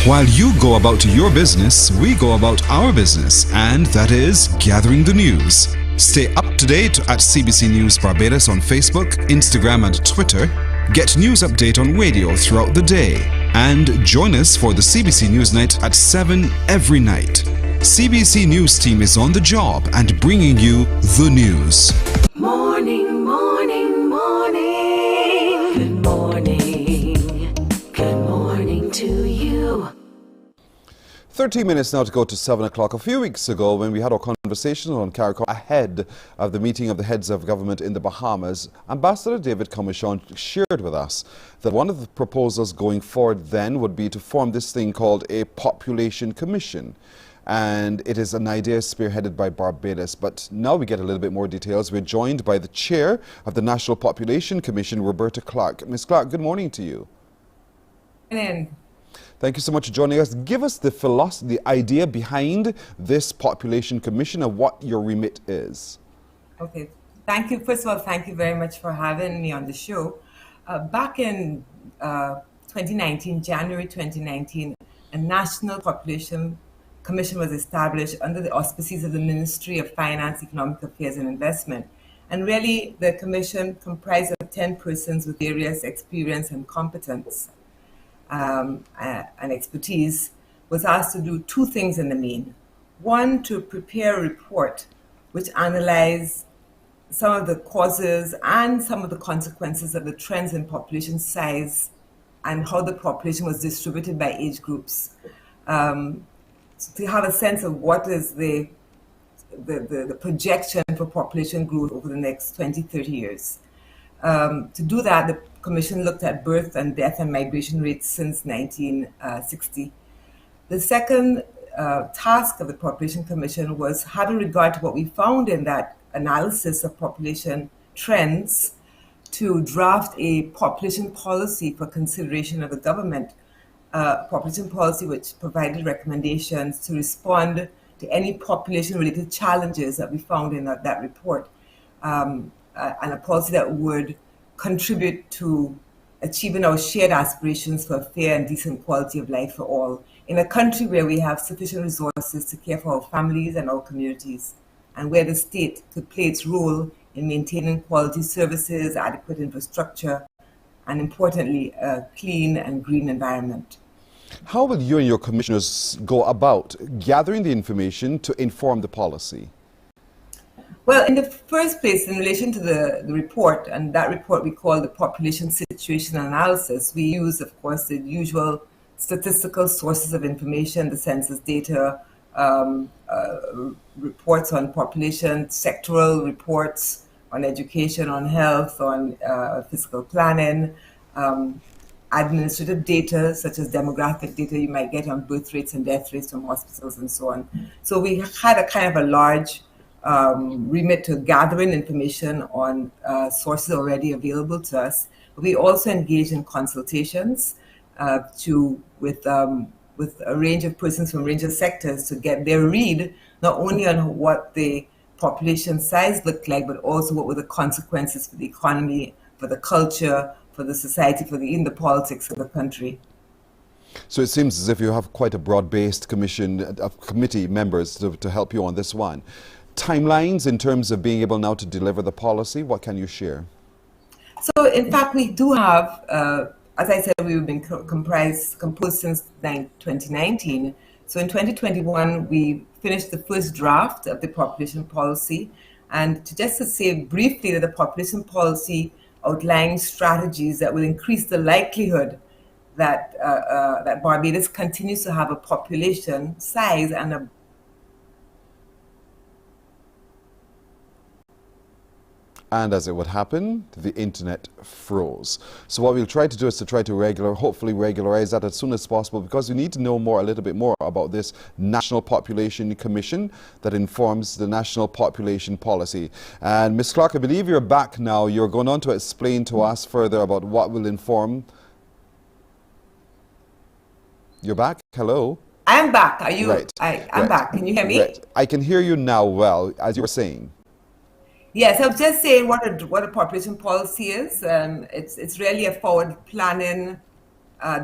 While you go about your business, we go about our business, and that is gathering the news. Stay up to date at CBC News Barbados on Facebook, Instagram and Twitter. Get news update on radio throughout the day. And join us for the CBC News Night at 7 every night. CBC News team is on the job and bringing you the news. Morning, morning, morning. Good morning. Good morning to you. 13 minutes now to go to 7 o'clock. A few weeks ago, when we had our conversation on CARICOM ahead of the meeting of the heads of government in the Bahamas, Ambassador David Commichon shared with us that one of the proposals going forward then would be to form this thing called a population commission. And it is an idea spearheaded by Barbados. But now we get a little bit more details. We're joined by the chair of the National Population Commission, Roberta Clark. Ms. Clark, good morning to you. Good morning. Thank you so much for joining us. Give us the philosophy, the idea behind this population commission and what your remit is. Okay, thank you. First of all, thank you very much for having me on the show. Back in 2019, January 2019, a National Population Commission was established under the auspices of the Ministry of Finance, Economic Affairs and Investment. And really, the commission comprised of 10 persons with various experience and competence. And expertise, was asked to do two things in the main. One, to prepare a report which analyzed some of the causes and some of the consequences of the trends in population size and how the population was distributed by age groups. To have a sense of what is the projection for population growth over the next 20, 30 years. To do that, the Commission looked at birth and death and migration rates since 1960. The second task of the Population Commission was, having regard to what we found in that analysis of population trends, to draft a population policy for consideration of the government, population policy which provided recommendations to respond to any population-related challenges that we found in that report, and a policy that would contribute to achieving our shared aspirations for a fair and decent quality of life for all in a country where we have sufficient resources to care for our families and our communities, and where the state could play its role in maintaining quality services, adequate infrastructure, and importantly, a clean and green environment. How will you and your commissioners go about gathering the information to inform the policy? Well, in the first place, in relation to the report, and that report we call the Population Situation Analysis, we use, of course, the usual statistical sources of information, the census data, reports on population, sectoral reports on education, on health, on fiscal planning, administrative data, such as demographic data you might get on birth rates and death rates from hospitals and so on. So we had a kind of a large remit to gathering information on sources already available to us. We also engage in consultations with with a range of persons from a range of sectors to get their read, not only on what the population size looked like, but also what were the consequences for the economy, for the culture, for the society, for even the politics of the country. So it seems as if you have quite a broad-based commission of committee members to help you on this one. Timelines in terms of being able now to deliver the policy, what can you share? So in fact, we do have, as I said, we've been composed since 2019. So in 2021, we finished the first draft of the population policy. And just to say briefly that the population policy outlines strategies that will increase the likelihood that that Barbados continues to have a population size and a And as it would happen, the internet froze. So what we'll try to do is to try to hopefully regularize that as soon as possible, because we need to know a little bit more about this National Population Commission that informs the National Population Policy. And Ms. Clark, I believe you're back now. You're going on to explain to us further about what will inform. You're back? Hello? I'm back. Are you? Right. I'm back. Can you hear me? Right. I can hear you now well, as you were saying. Yes, I was just saying what a population policy is. It's really a forward planning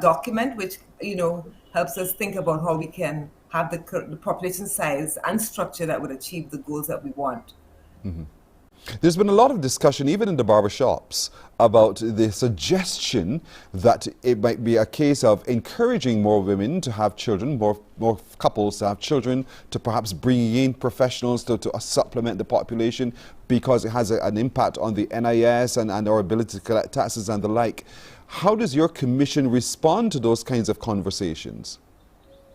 document, which helps us think about how we can have the population size and structure that would achieve the goals that we want. Mm-hmm. There's been a lot of discussion, even in the barbershops, about the suggestion that it might be a case of encouraging more women to have children, more couples to have children, to perhaps bring in professionals to supplement the population, because it has an impact on the NIS and our ability to collect taxes and the like. How does your commission respond to those kinds of conversations?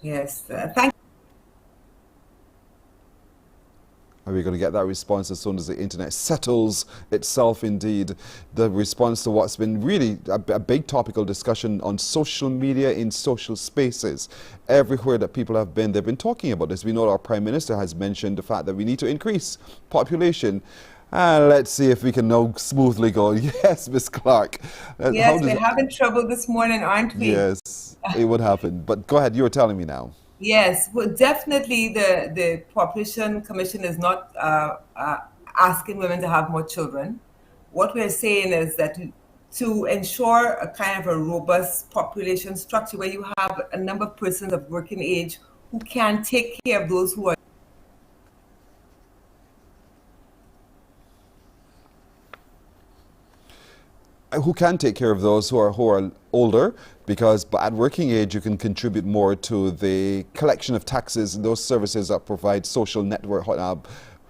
Yes, thank you. Are we going to get that response as soon as the internet settles itself? Indeed, the response to what's been really a big topical discussion on social media, in social spaces. Everywhere that people have been, they've been talking about this. We know our Prime Minister has mentioned the fact that we need to increase population. Let's see if we can now smoothly go. Yes, Ms. Clark. Yes, we're having trouble this morning, aren't we? Yes, it would happen. But go ahead, you were telling me now. Yes, well, definitely the Population Commission is not asking women to have more children. What we're saying is that to ensure a kind of a robust population structure where you have a number of persons of working age who can take care of those who are older, because at working age you can contribute more to the collection of taxes and those services that provide social network,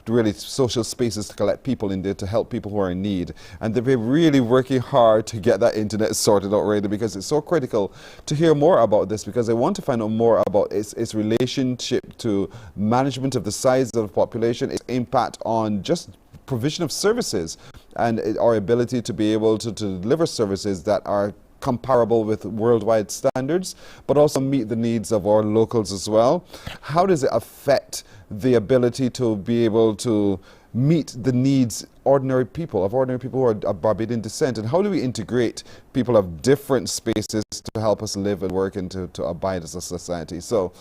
really social spaces to collect people in there to help people who are in need. And they've been really working hard to get that internet sorted out already, because it's so critical to hear more about this, because I want to find out more about its relationship to management of the size of the population, its impact on just provision of services, and our ability to be able to deliver services that are comparable with worldwide standards, but also meet the needs of our locals as well. How does it affect the ability to be able to meet the needs of ordinary people who are of Barbadian descent? And how do we integrate people of different spaces to help us live and work and to abide as a society? So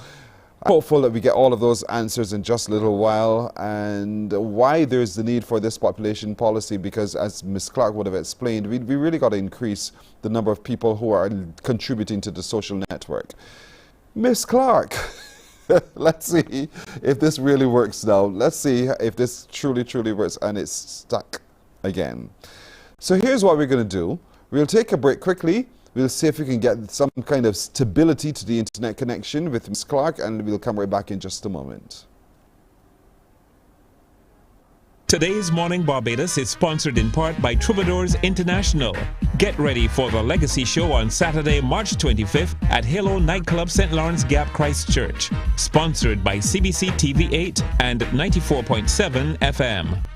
I'm hopeful that we get all of those answers in just a little while, and why there's the need for this population policy, because as Ms. Clark would have explained, we really got to increase the number of people who are contributing to the social network. Ms. Clark, let's see if this really works now. Let's see if this truly works and it's stuck again. So here's what we're going to do. We'll take a break quickly. We'll see if we can get some kind of stability to the internet connection with Ms. Clark, and we'll come right back in just a moment. Today's Morning Barbados is sponsored in part by Troubadours International. Get ready for the Legacy Show on Saturday, March 25th at Halo Nightclub, St. Lawrence Gap, Christchurch. Sponsored by CBC TV8 and 94.7 FM.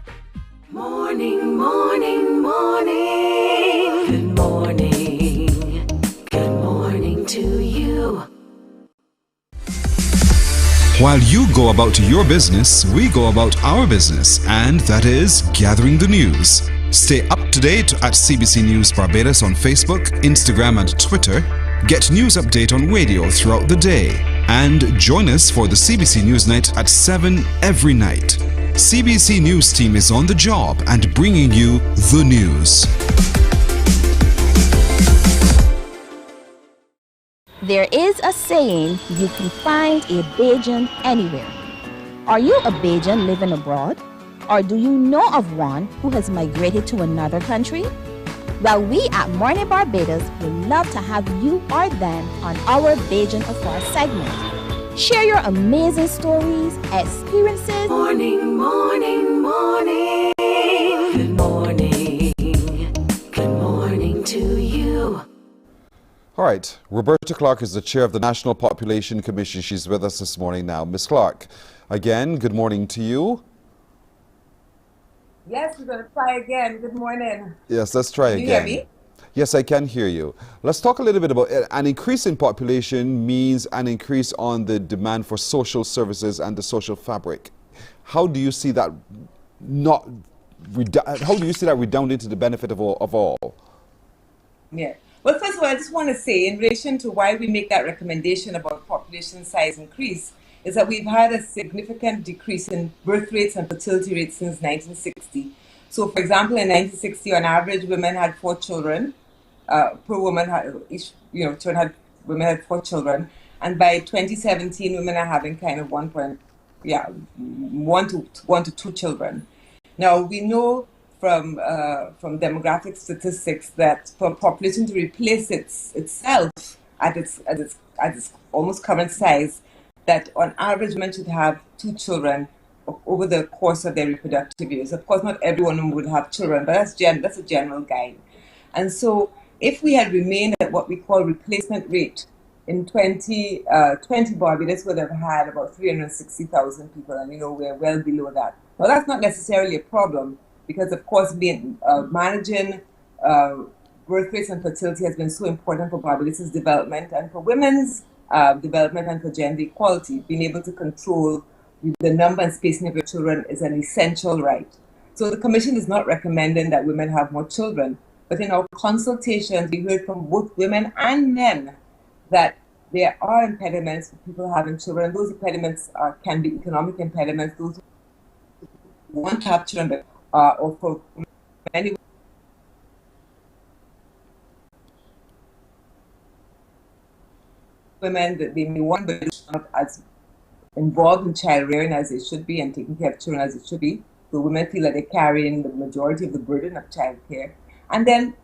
Morning, morning, morning. Good morning. Good morning to you. While you go about your business, we go about our business, and that is gathering the news. Stay up to date at CBC News Barbados on Facebook, Instagram and Twitter. Get news update on radio throughout the day. And join us for the CBC Newsnight at 7 every night. CBC News team is on the job and bringing you the news. There is a saying, you can find a Bajan anywhere. Are you a Bajan living abroad? Or do you know of one who has migrated to another country? Well, we at Mornin Barbados would love to have you or them on our Bajan Affair segment. Share your amazing stories, experiences. Morning, morning, morning. Good morning. Good morning to you. All right, Roberta Clark is the chair of the National Population Commission. She's with us this morning now. Ms. Clark, again, good morning to you. Yes, we're going to try again. Good morning. Yes, let's try again. Can you hear me? Yes, I can hear you. Let's talk a little bit about an increase in population means an increase on the demand for social services and the social fabric. How do you see that redounding to the benefit of all? Yeah. Well, first of all, I just want to say, in relation to why we make that recommendation about population size increase, is that we've had a significant decrease in birth rates and fertility rates since 1960. So, for example, in 1960, on average, women had 4 children. Per woman, women had 4 children. And by 2017, women are having kind of 1 to 2 children. Now, we know from demographic statistics that for a population to replace itself at its almost current size, that on average women should have 2 children over the course of their reproductive years. Of course, not every woman would have children, but that's a general guide. And so if we had remained at what we call replacement rate, in 2020, Barbados would have had about 360,000 people, and we're well below that. Now, that's not necessarily a problem, because of course managing birth rates and fertility has been so important for Barbados' development and for women's development and for gender equality. Being able to control the number and spacing of your children is an essential right. So the Commission is not recommending that women have more children, but in our consultations we heard from both women and men that there are impediments for people having children. Those impediments can be economic impediments, those who want to have children, or for many women that they may want, but not as involved in child rearing as they should be and taking care of children as it should be. So women feel that they're carrying the majority of the burden of child care. And then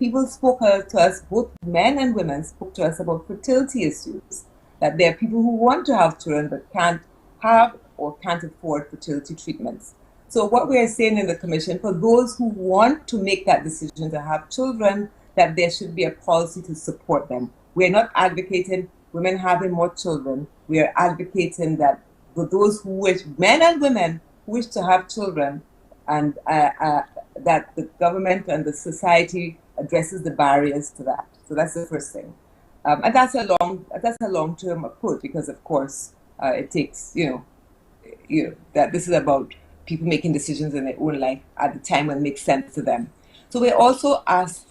people spoke to us, both men and women spoke to us about fertility issues, that there are people who want to have children but can't have or can't afford fertility treatments. So what we are saying in the Commission, for those who want to make that decision to have children, that there should be a policy to support them. We are not advocating women having more children. We are advocating that for those who wish, men and women who wish to have children, and that the government and the society addresses the barriers to that. So that's the first thing. And that's a long-term approach, because of course it takes, that this is about people making decisions in their own life at the time when it makes sense to them. So we also asked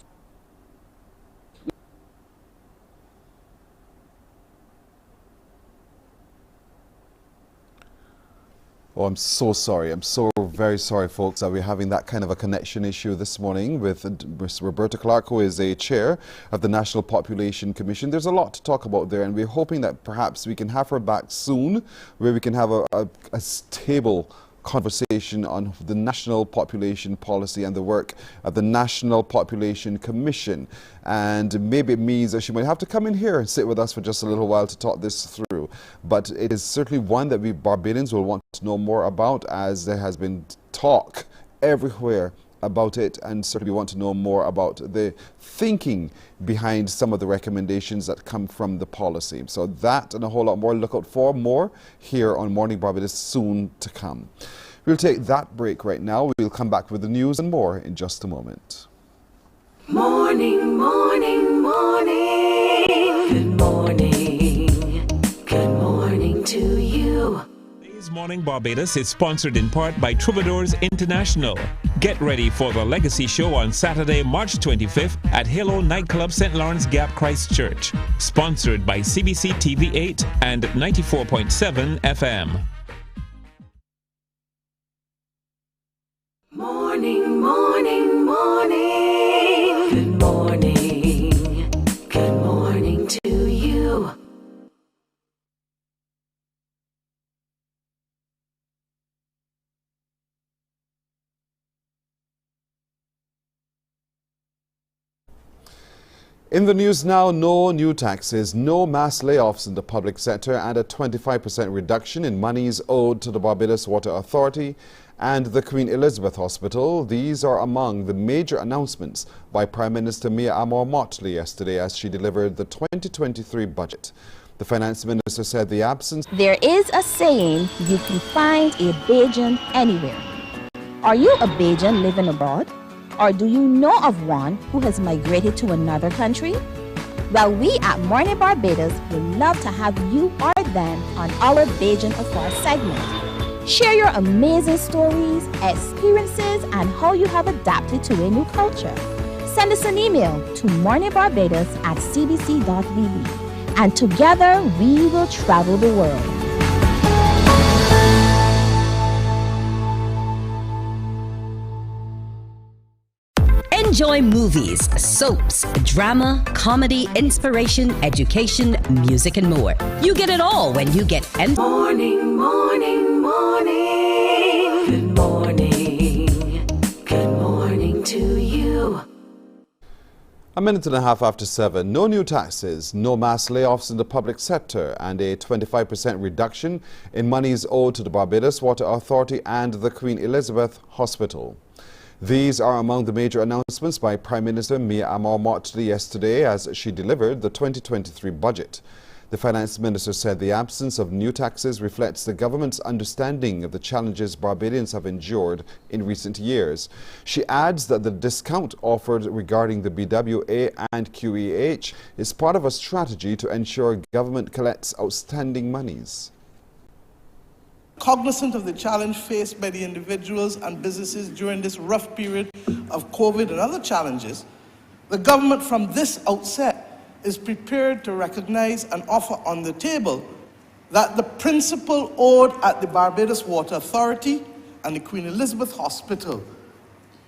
Oh, I'm so sorry. I'm so very sorry, folks, that we're having that kind of a connection issue this morning with Ms. Roberta Clark, who is a chair of the National Population Commission. There's a lot to talk about there, and we're hoping that perhaps we can have her back soon, where we can have a stable conversation on the national population policy and the work of the National Population Commission. And maybe it means that she might have to come in here and sit with us for just a little while to talk this through. But it is certainly one that we Barbadians will want to know more about, as there has been talk everywhere about it, and certainly want to know more about the thinking behind some of the recommendations that come from the policy. So that and a whole lot more, look out for more here on Morning Barbados soon to come. We'll take that break right now. We'll come back with the news and more in just a moment. Morning, morning, morning. Good morning. Good morning to you. Today's Morning Barbados is sponsored in part by Troubadours International. Get ready for the Legacy Show on Saturday, March 25th at Halo Nightclub, St. Lawrence Gap, Christchurch. Sponsored by CBC TV 8 and 94.7 FM. Morning, morning, morning. Good morning. Good morning to you. In the news now, no new taxes, no mass layoffs in the public sector, and a 25% reduction in monies owed to the Barbados Water Authority and the Queen Elizabeth Hospital. These are among the major announcements by Prime Minister Mia Amor-Motley yesterday as she delivered the 2023 budget. The Finance Minister said the absence... There is a saying, you can find a Bajan anywhere. Are you a Bajan living abroad? Or do you know of one who has migrated to another country? Well, we at Mornin Barbados would love to have you or them on our Bajan Affair segment. Share your amazing stories, experiences, and how you have adapted to a new culture. Send us an email to morninbarbados@cbc.vb, and together we will travel the world. Enjoy movies, soaps, drama, comedy, inspiration, education, music, and more. You get it all when you get Morning, morning, morning. Good morning. Good morning to you. A minute and a half after 7, no new taxes, no mass layoffs in the public sector, and a 25% reduction in monies owed to the Barbados Water Authority and the Queen Elizabeth Hospital. These are among the major announcements by Prime Minister Mia Amor-Motley yesterday as she delivered the 2023 budget. The Finance Minister said the absence of new taxes reflects the government's understanding of the challenges Barbadians have endured in recent years. She adds that the discount offered regarding the BWA and QEH is part of a strategy to ensure government collects outstanding monies. Cognizant of the challenge faced by the individuals and businesses during this rough period of COVID and other challenges, the government from this outset is prepared to recognize and offer on the table that the principal owed at the Barbados Water Authority and the Queen Elizabeth Hospital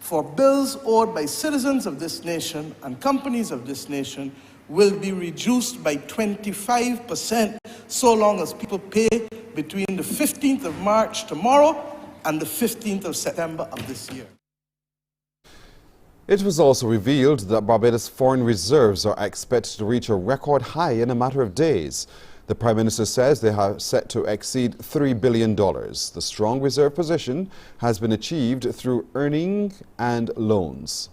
for bills owed by citizens of this nation and companies of this nation will be reduced by 25% so long as people pay between the 15th of March tomorrow and the 15th of September of this year. It was also revealed that Barbados' foreign reserves are expected to reach a record high in a matter of days. The Prime Minister says they are set to exceed $3 billion. The strong reserve position has been achieved through earning and loans.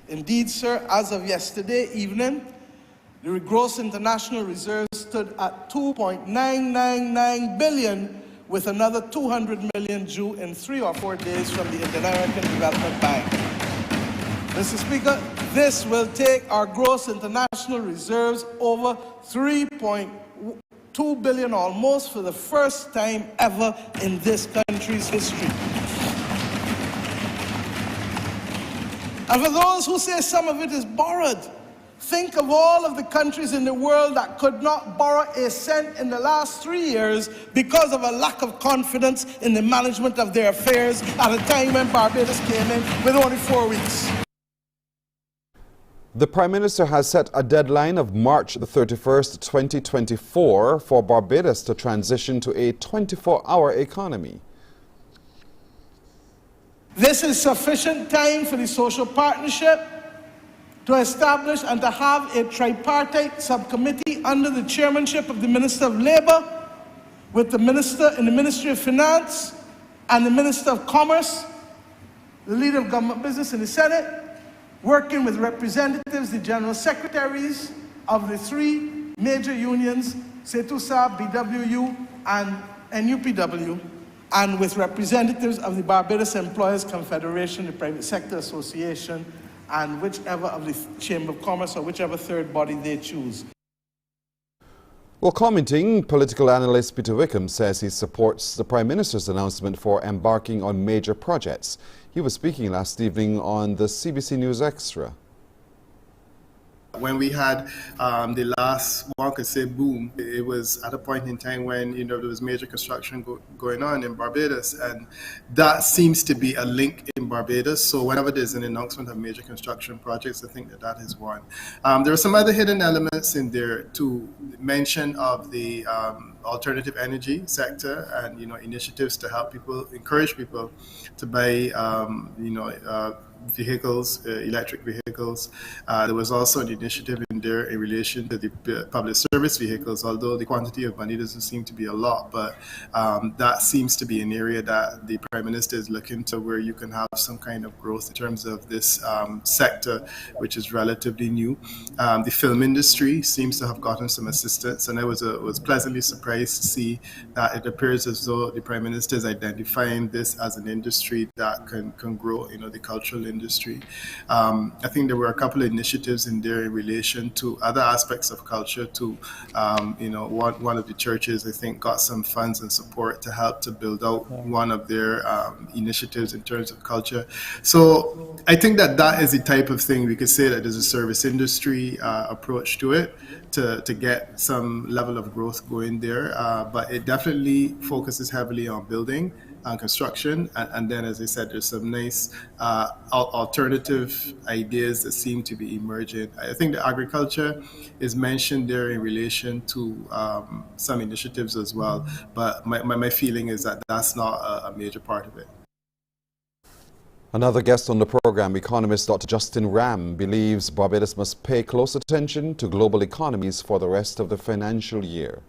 Indeed, sir, as of yesterday evening, the gross international reserves stood at $2.999 billion, with another $200 million due in 3 or 4 days from the Inter-American Development Bank. Mr. Speaker, this will take our gross international reserves over $3.2 billion almost for the first time ever in this country's history. And for those who say some of it is borrowed, think of all of the countries in the world that could not borrow a cent in the last 3 years because of a lack of confidence in the management of their affairs at a time when Barbados came in with only 4 weeks. The Prime Minister has set a deadline of March the 31st, 2024 for Barbados to transition to a 24-hour economy. This is sufficient time for the social partnership to establish and to have a tripartite subcommittee under the chairmanship of the Minister of Labour, with the Minister in the Ministry of Finance and the Minister of Commerce, the Leader of Government Business in the Senate, working with representatives, the General Secretaries of the 3 major unions, CETUSA, BWU, and NUPW, and with representatives of the Barbados Employers Confederation, the Private Sector Association, and whichever of the Chamber of Commerce or whichever third body they choose. Well, commenting, political analyst Peter Wickham says he supports the Prime Minister's announcement for embarking on major projects. He was speaking last evening on the CBC News Extra. When we had the last, one could say, boom, it was at a point in time when, there was major construction going on in Barbados, and that seems to be a link in Barbados. So whenever there's an announcement of major construction projects, I think that is one. There are some other hidden elements in there too. Mention of the alternative energy sector and, initiatives to help people, encourage people to buy, vehicles, electric vehicles. There was also an initiative in there in relation to the public service vehicles, although the quantity of money doesn't seem to be a lot, but that seems to be an area that the Prime Minister is looking to, where you can have some kind of growth in terms of this sector, which is relatively new. The film industry seems to have gotten some assistance, and I was pleasantly surprised to see that it appears as though the Prime Minister is identifying this as an industry that can grow, the cultural industry. I think there were a couple of initiatives in there in relation to other aspects of culture too. One of the churches, I think, got some funds and support to help to build out one of their initiatives in terms of culture. So I think that is the type of thing we could say that there's a service industry approach to it to get some level of growth going there. But it definitely focuses heavily on building and construction, and then, as I said, there's some nice alternative ideas that seem to be emerging. I think the agriculture is mentioned there in relation to some initiatives as well, but my feeling is that that's not a major part of it. Another guest on the program, economist Dr. Justin Ram, believes Barbados must pay close attention to global economies for the rest of the financial year.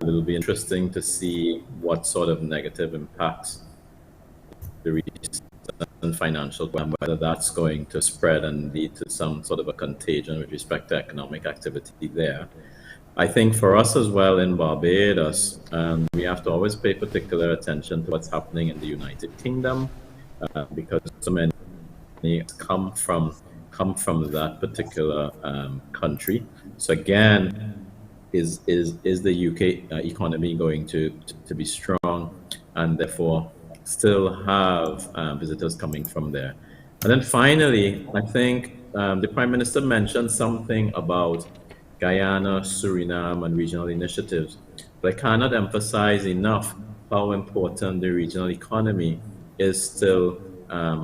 It'll be interesting to see what sort of negative impacts the recent financial plan, whether that's going to spread and lead to some sort of a contagion with respect to economic activity there. I think for us as well in Barbados, we have to always pay particular attention to what's happening in the United Kingdom, because so many come from that particular country. So again, is the UK economy going to be strong, and therefore still have visitors coming from there? And then finally, I think the Prime Minister mentioned something about Guyana, Suriname, and regional initiatives, but I cannot emphasize enough how important the regional economy is still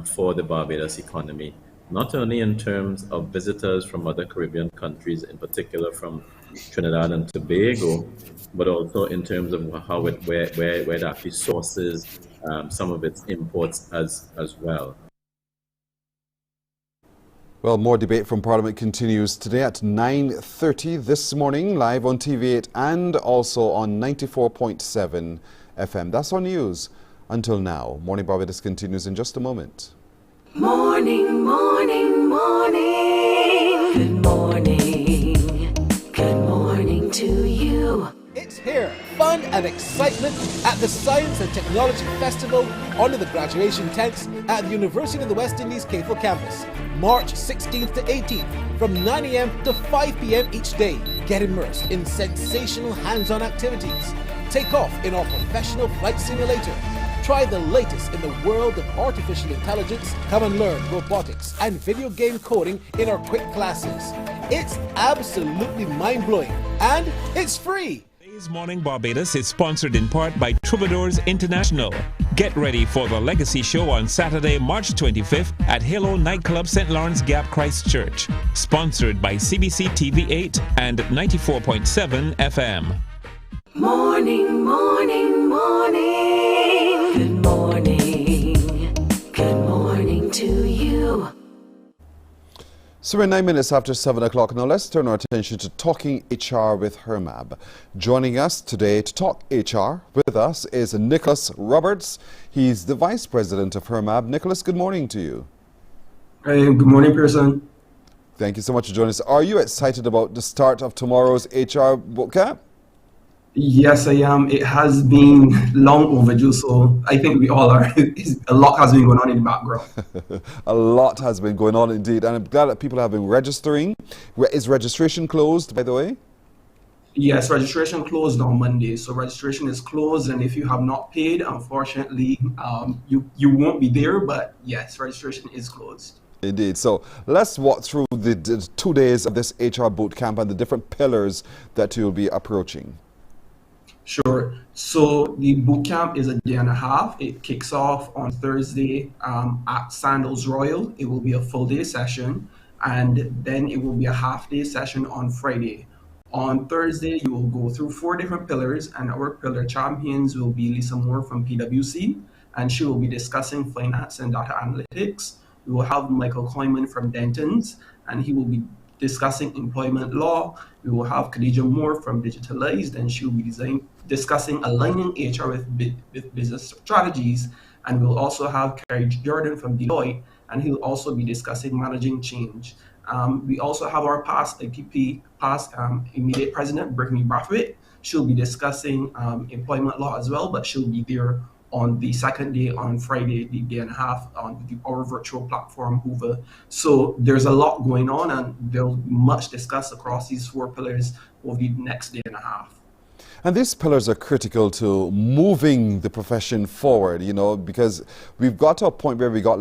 for the Barbados economy, not only in terms of visitors from other Caribbean countries, in particular from Trinidad and Tobago, but also in terms of how where it actually sources some of its imports as well. Well, more debate from Parliament continues today at 9:30 this morning, live on TV8 and also on 94.7 FM. That's our news. Until now, Morning Barbados continues in just a moment. Morning, morning, morning. Good morning. Good morning to you. It's here, fun and excitement at the Science and Technology Festival under the graduation tents at the University of the West Indies CAFL campus, March 16th to 18th, from 9 a.m. to 5 p.m. each day. Get immersed in sensational hands-on activities. Take off in our professional flight simulator. Try the latest in the world of artificial intelligence. Come and learn robotics and video game coding in our quick classes. It's absolutely mind-blowing, and it's free. Today's Morning Barbados is sponsored in part by Troubadours International. Get ready for the Legacy Show on Saturday, March 25th at Halo Nightclub, St. Lawrence Gap, Christchurch. Sponsored by CBC TV8 and 94.7 FM. Morning, morning, morning. Good morning. Good morning to you. So we're 9 minutes after 7 o'clock. Now let's turn our attention to Talking HR with Hermab. Joining us today to talk HR with us is Nicholas Roberts. He's the Vice President of Hermab. Nicholas, good morning to you. Hey, good morning, Pearson. Thank you so much for joining us. Are you excited about the start of tomorrow's HR bootcamp? Yes, I am. It has been long overdue, so I think we all are. A lot has been going on in the background. A lot has been going on indeed, and I'm glad that people have been registering. Is registration closed, by the way? Yes, registration closed on Monday. So registration is closed, and if you have not paid, unfortunately, you won't be there. But yes, registration is closed. Indeed. So let's walk through the 2 days of this HR boot camp and the different pillars that you'll be approaching. Sure. So the boot camp is a day and a half. It kicks off on Thursday at Sandals Royal. It will be a full day session, and then it will be a half day session on Friday. On Thursday, you will go through 4 different pillars, and our pillar champions will be Lisa Moore from PwC, and she will be discussing finance and data analytics. We will have Michael Kleiman from Dentons, and he will be discussing employment law. We will have Khadija Moore from Digitalized, and she will be discussing aligning HR with business strategies. And we'll also have Kerry Jordan from Deloitte, and he'll also be discussing managing change. We also have our past immediate president, Brittany Brathwaite. She'll be discussing employment law as well, but she'll be there on the second day, on Friday, the day and a half, on our virtual platform, Hoover. So there's a lot going on, and there'll be much discussed across these 4 pillars over the next day and a half. And these pillars are critical to moving the profession forward, you know, because we've got to a point where we got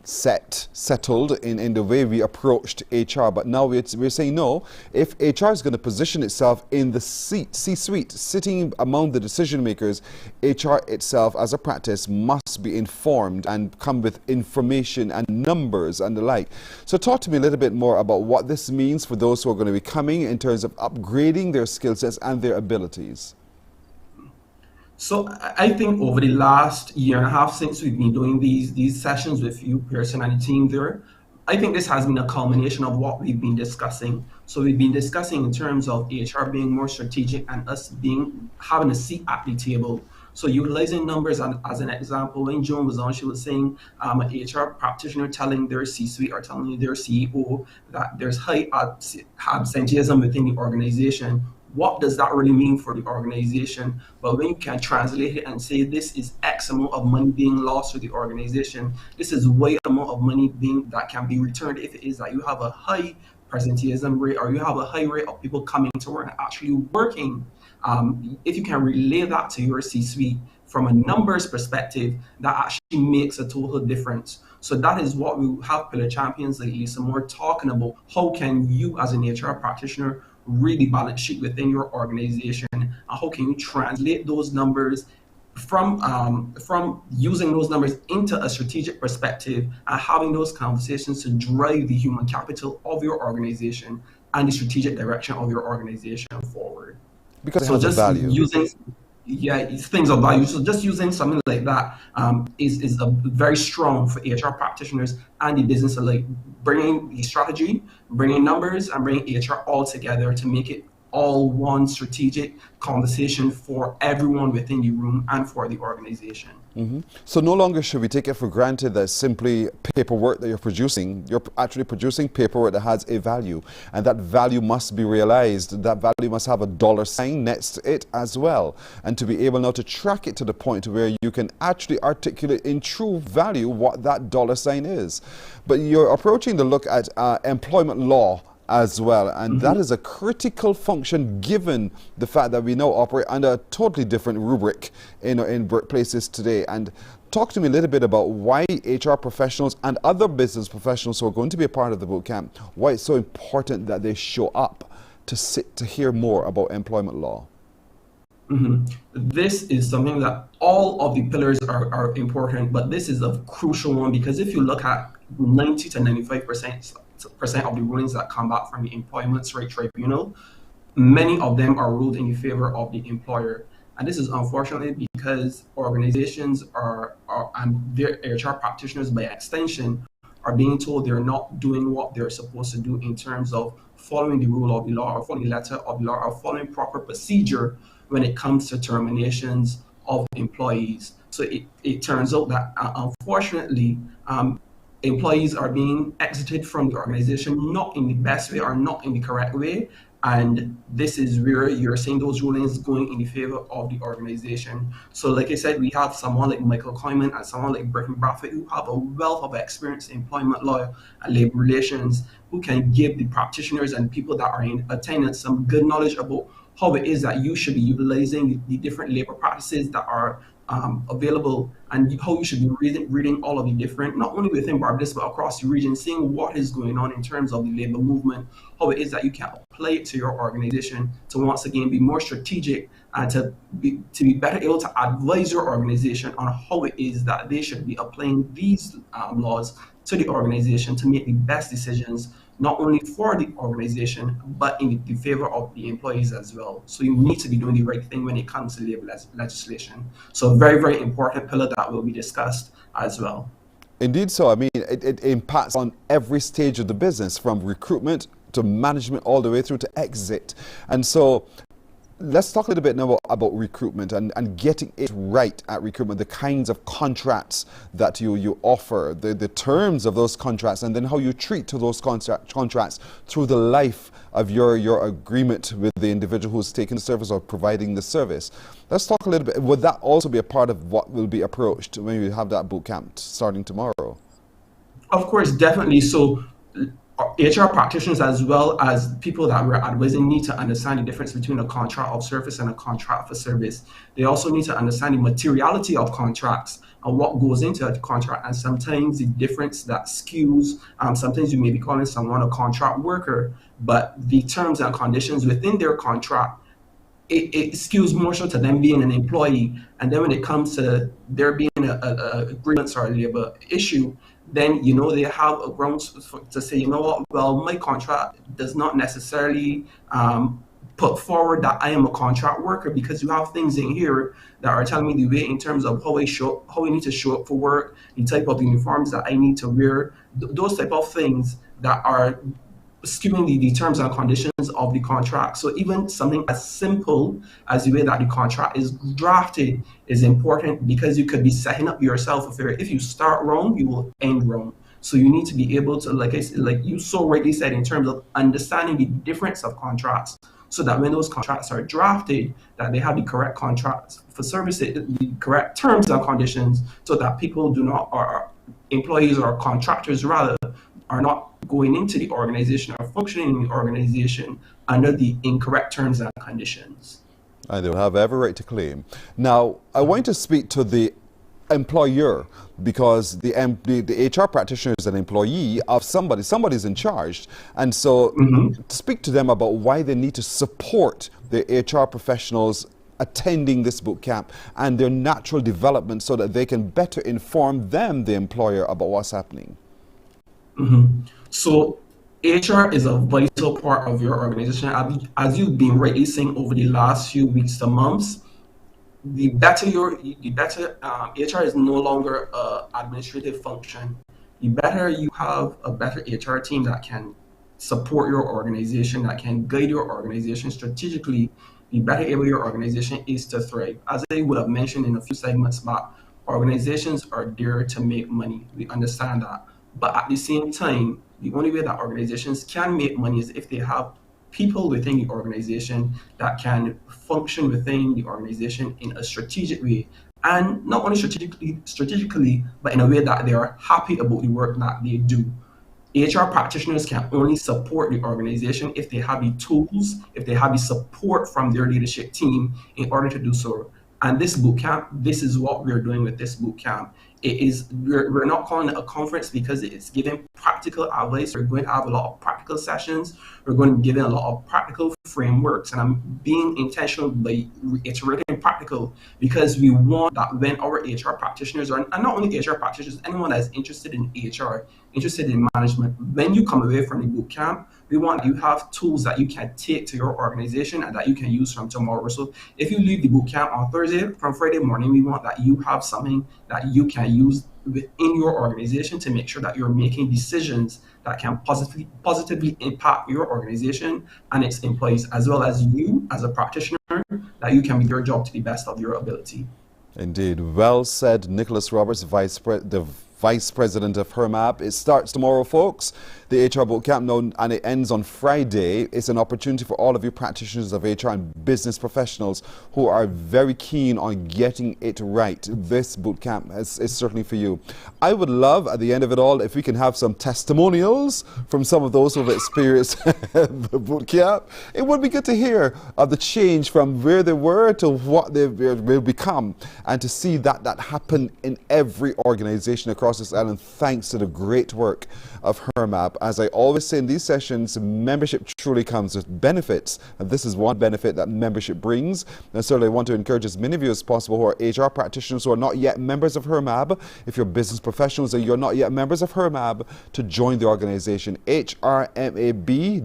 settled in the way we approached HR, but now we're saying no. If HR is going to position itself in the C-suite, sitting among the decision makers, HR itself as a practice must be informed and come with information and numbers and the like. So talk to me a little bit more about what this means for those who are going to be coming in terms of upgrading their skill sets and their abilities. So I think over the last year and a half since we've been doing these sessions with you, Pearson, and the team there, I think this has been a culmination of what we've been discussing. So we've been discussing in terms of HR being more strategic and us having a seat at the table. So utilizing numbers as an example, when Joan was on, she was saying an HR practitioner telling their C-suite or telling their CEO that there's high absenteeism within the organization. What does that really mean for the organization? But when you can translate it and say this is X amount of money being lost to the organization, this is Y amount of money that can be returned if it is that you have a high presenteeism rate or you have a high rate of people coming to work and actually working. If you can relay that to your C-suite from a numbers perspective, that actually makes a total difference. So that is what we have pillar champions like Lisa Moore talking about. How can you as an HR practitioner really balance sheet within your organization, and how can you translate those numbers from using those numbers into a strategic perspective and having those conversations to drive the human capital of your organization and the strategic direction of your organization forward. Because it so has just a value. Using it's things of value. So just using something like that is a very strong for HR practitioners and the business alike. Bringing the strategy, bringing numbers, and bringing HR all together to make it all one strategic conversation for everyone within the room and for the organization. Mm-hmm. So no longer should we take it for granted that simply paperwork that you're producing. You're actually producing paperwork that has a value, and that value must be realized. That value must have a dollar sign next to it as well, and to be able now to track it to the point where you can actually articulate in true value what that dollar sign is. But you're approaching the look at employment law as well, and that is a critical function given the fact that we now operate under a totally different rubric in workplaces today. And talk to me a little bit about why HR professionals and other business professionals who are going to be a part of the boot camp, why it's so important that they show up to hear more about employment law. This is something that all of the pillars are important, but this is a crucial one because if you look at 90 to 95% of the rulings that come back from the Employment Rights Tribunal, many of them are ruled in favor of the employer. And this is unfortunately because organizations and their HR practitioners by extension are being told they're not doing what they're supposed to do in terms of following the rule of the law or following the letter of the law or following proper procedure when it comes to terminations of employees. So it turns out that unfortunately, employees are being exited from the organization, not in the best way or not in the correct way. And this is where you're seeing those rulings going in the favor of the organization. So like I said, we have someone like Michael Kleiman and someone like Brittany Brathwaite who have a wealth of experience in employment law and labor relations, who can give the practitioners and people that are in attendance some good knowledge about how it is that you should be utilizing the different labor practices that are available, and how you should be reading all of the different, not only within Barbados but across the region, seeing what is going on in terms of the labor movement, how it is that you can apply it to your organization to once again be more strategic and to be better able to advise your organization on how it is that they should be applying these laws to the organization to make the best decisions, not only for the organization, but in the favor of the employees as well. So you need to be doing the right thing when it comes to labor legislation. So very, very important pillar that will be discussed as well. Indeed so. I mean, it impacts on every stage of the business, from recruitment to management all the way through to exit. And so let's talk a little bit now about recruitment and getting it right at recruitment, the kinds of contracts that you offer, the terms of those contracts, and then how you treat to those contracts through the life of your agreement with the individual who's taking the service or providing the service. Let's talk a little bit. Would that also be a part of what will be approached when we have that boot camp starting tomorrow? Of course, definitely. So HR practitioners, as well as people that we're advising, need to understand the difference between a contract of service and a contract for service. They also need to understand the materiality of contracts and what goes into a contract, and sometimes the difference that skews. Sometimes you may be calling someone a contract worker, but the terms and conditions within their contract, it skews more so to them being an employee. And then when it comes to there being a grievance or a labor issue, then they have a grounds to say, you know what, well, my contract does not necessarily put forward that I am a contract worker, because you have things in here that are telling me the way in terms of how I need to show up for work, the type of uniforms that I need to wear, those type of things that are skewing the terms and conditions of the contract. So even something as simple as the way that the contract is drafted is important, because you could be setting up yourself for failure. If you start wrong, you will end wrong. So you need to be able to, like you so rightly said, in terms of understanding the difference of contracts, so that when those contracts are drafted, that they have the correct contracts for services, the correct terms and conditions, so that people do not, or employees or contractors rather, are not going into the organization or functioning in the organization under the incorrect terms and conditions. And they'll have every right to claim. Now, I want to speak to the employer, because the HR practitioner is an employee of somebody. Somebody's in charge. And so speak to them about why they need to support the HR professionals attending this boot camp and their natural development, so that they can better inform them, the employer, about what's happening. So HR is a vital part of your organization. As you've been rightly saying over the last few weeks to months, the better HR is no longer an administrative function. The better you have a better HR team that can support your organization, that can guide your organization strategically, the better able your organization is to thrive. As I would have mentioned in a few segments back, organizations are there to make money. We understand that. But at the same time, the only way that organizations can make money is if they have people within the organization that can function within the organization in a strategic way, and not only strategically, but in a way that they are happy about the work that they do. HR practitioners can only support the organization if they have the tools, if they have the support from their leadership team in order to do so. And this boot camp, this is what we're doing with this boot camp. We're not calling it a conference because it's giving practical advice. We're going to have a lot of practical sessions. We're going to be giving a lot of practical frameworks. And I'm being intentional by reiterating practical, because we want that when our HR practitioners, and not only HR practitioners, anyone that's interested in HR, interested in management, when you come away from the boot camp, we want you have tools that you can take to your organization and that you can use from tomorrow. So if you leave the boot camp on Thursday, from Friday morning, we want that you have something that you can use within your organization to make sure that you're making decisions that can positively impact your organization and its employees, as well as you as a practitioner, that you can do your job to the best of your ability. Indeed. Well said, Nicholas Roberts, the Vice President of HERMAP. It starts tomorrow, folks. the HR boot camp now, and it ends on Friday. It's an opportunity for all of you practitioners of HR and business professionals who are very keen on getting it right. This boot camp is certainly for you. I would love, at the end of it all, if we can have some testimonials from some of those who have experienced the boot camp. It would be good to hear of the change from where they were to what they will become, and to see that happen in every organization across this island, thanks to the great work of HERMAB. As I always say in these sessions, membership truly comes with benefits, and this is one benefit that membership brings. And so I want to encourage as many of you as possible who are HR practitioners who are not yet members of HERMAB, if you're business professionals and you're not yet members of HERMAB, to join the organization. hrmab.org.bb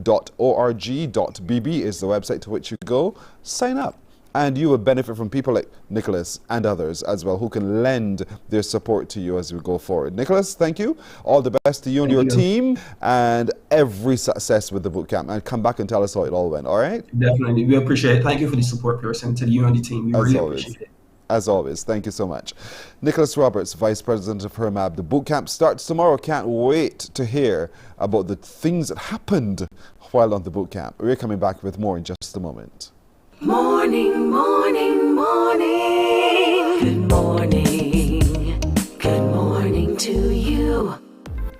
is the website to which you go. Sign up. And you will benefit from people like Nicholas and others as well, who can lend their support to you as we go forward. Nicholas, thank you. All the best to you and your team, and every success with the bootcamp. And come back and tell us how it all went, all right? Definitely. We appreciate it. Thank you for the support, Pearson, to you and the team. We really appreciate it. As always, thank you so much. Nicholas Roberts, Vice President of HERMAB. The bootcamp starts tomorrow. Can't wait to hear about the things that happened while on the bootcamp. We're coming back with more in just a moment. Morning, morning, morning. Good morning. Good morning to you.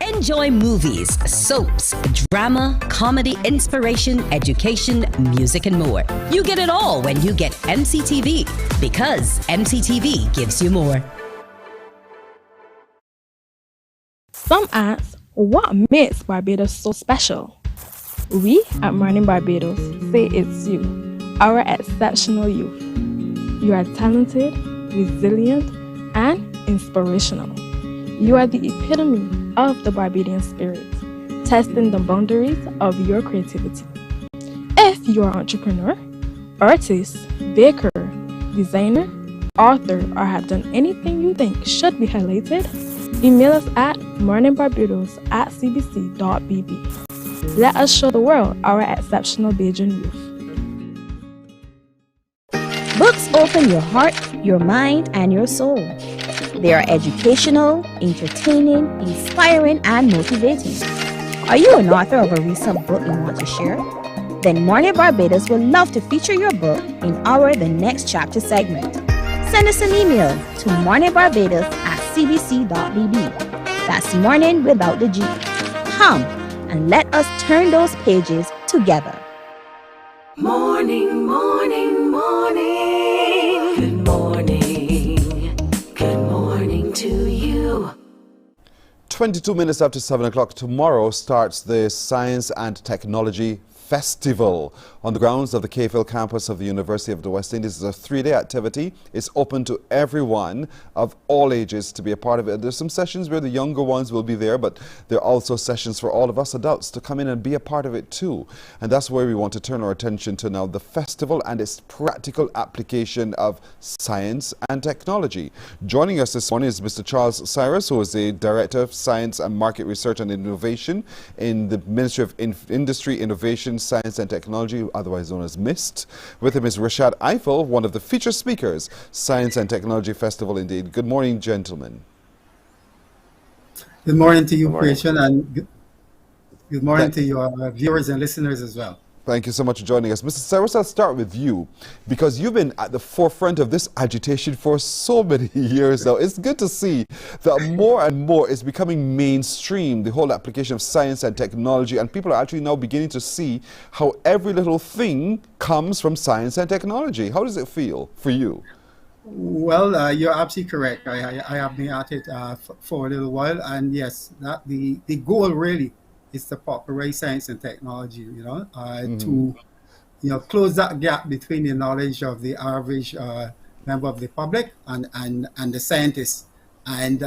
Enjoy movies, soaps, drama, comedy, inspiration, education, music, and more. You get it all when you get MCTV, because MCTV gives you more. Some ask, what makes Barbados so special? We at Mornin Barbados say it's you, our exceptional youth. You are talented, resilient, and inspirational. You are the epitome of the Barbadian spirit, testing the boundaries of your creativity. If you are an entrepreneur, artist, baker, designer, author, or have done anything you think should be highlighted, email us at morninbarbados@cbc.bb. Let us show the world our exceptional Bajan youth. Books open your heart, your mind, and your soul. They are educational, entertaining, inspiring, and motivating. Are you an author of a recent book you want to share? Then Mornin Barbados would love to feature your book in our The Next Chapter segment. Send us an email to morninbarbados@cbc.bb. That's morning without the G. Come and let us turn those pages together. Morning, morning, morning. Good morning. Good morning to you. 22 minutes after 7 o'clock tomorrow starts the Science and Technology Festival on the grounds of the KFL campus of the University of the West Indies. It's a 3-day activity. It's open to everyone of all ages to be a part of it. There's some sessions where the younger ones will be there, but there are also sessions for all of us adults to come in and be a part of it too. And that's where we want to turn our attention to now, the festival and its practical application of science and technology. Joining us this morning is Mr. Charles Cyrus, who is the Director of Science and Market Research and Innovation in the Ministry of Industry, Innovation, Science and Technology, otherwise known as MIST. With him is Rashad Eiffel, one of the featured speakers, Science and Technology Festival indeed. Good morning, gentlemen. Good morning to you, Christian, and good morning to your viewers and listeners as well. Thank you so much for joining us. Mr. Cyrus, I'll start with you, because you've been at the forefront of this agitation for so many years now. It's good to see that more and more is becoming mainstream, the whole application of science and technology, and people are actually now beginning to see how every little thing comes from science and technology. How does it feel for you? Well, you're absolutely correct. I have been at it for a little while, and yes, that the goal really is to popularize science and technology, to close that gap between the knowledge of the average member of the public and the scientists, and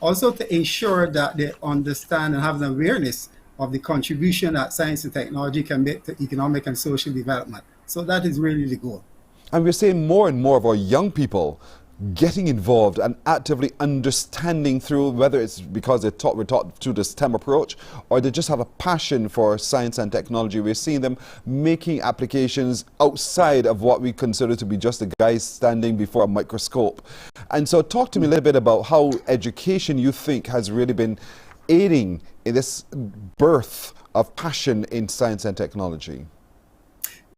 also to ensure that they understand and have an awareness of the contribution that science and technology can make to economic and social development. So that is really the goal. And we're seeing more and more of our young people getting involved and actively understanding through, whether it's because we're taught through the STEM approach, or they just have a passion for science and technology. We're seeing them making applications outside of what we consider to be just a guy standing before a microscope. And so talk to me a little bit about how education, you think, has really been aiding this birth of passion in science and technology?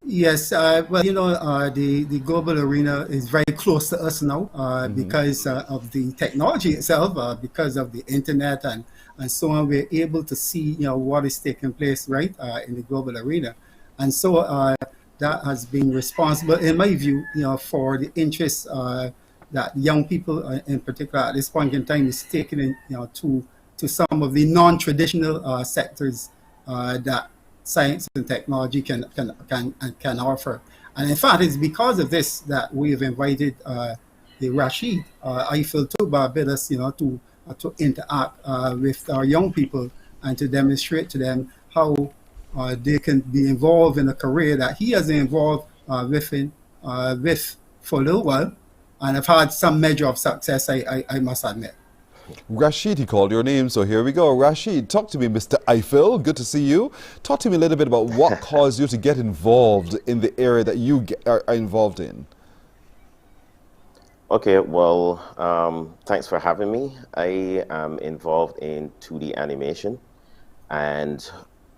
Yes, well, the global arena is very close to us now because of the technology itself, because of the internet and so on. We're able to see, what is taking place, right, in the global arena. And so that has been responsible, in my view, for the interest that young people, in particular, at this point in time, is taking in, to some of the non-traditional sectors that science and technology can offer. And in fact, it's because of this that we have invited the Rashid Eiffel to Barbados, to interact with our young people and to demonstrate to them how they can be involved in a career that he has been involved with for a little while, and have had some measure of success, I must admit. Rashid, he called your name, so here we go. Rashid, talk to me, Mr. Eiffel. Good to see you. Talk to me a little bit about what caused you to get involved in the area that you are involved in. Okay, well, thanks for having me. I am involved in 2D animation, and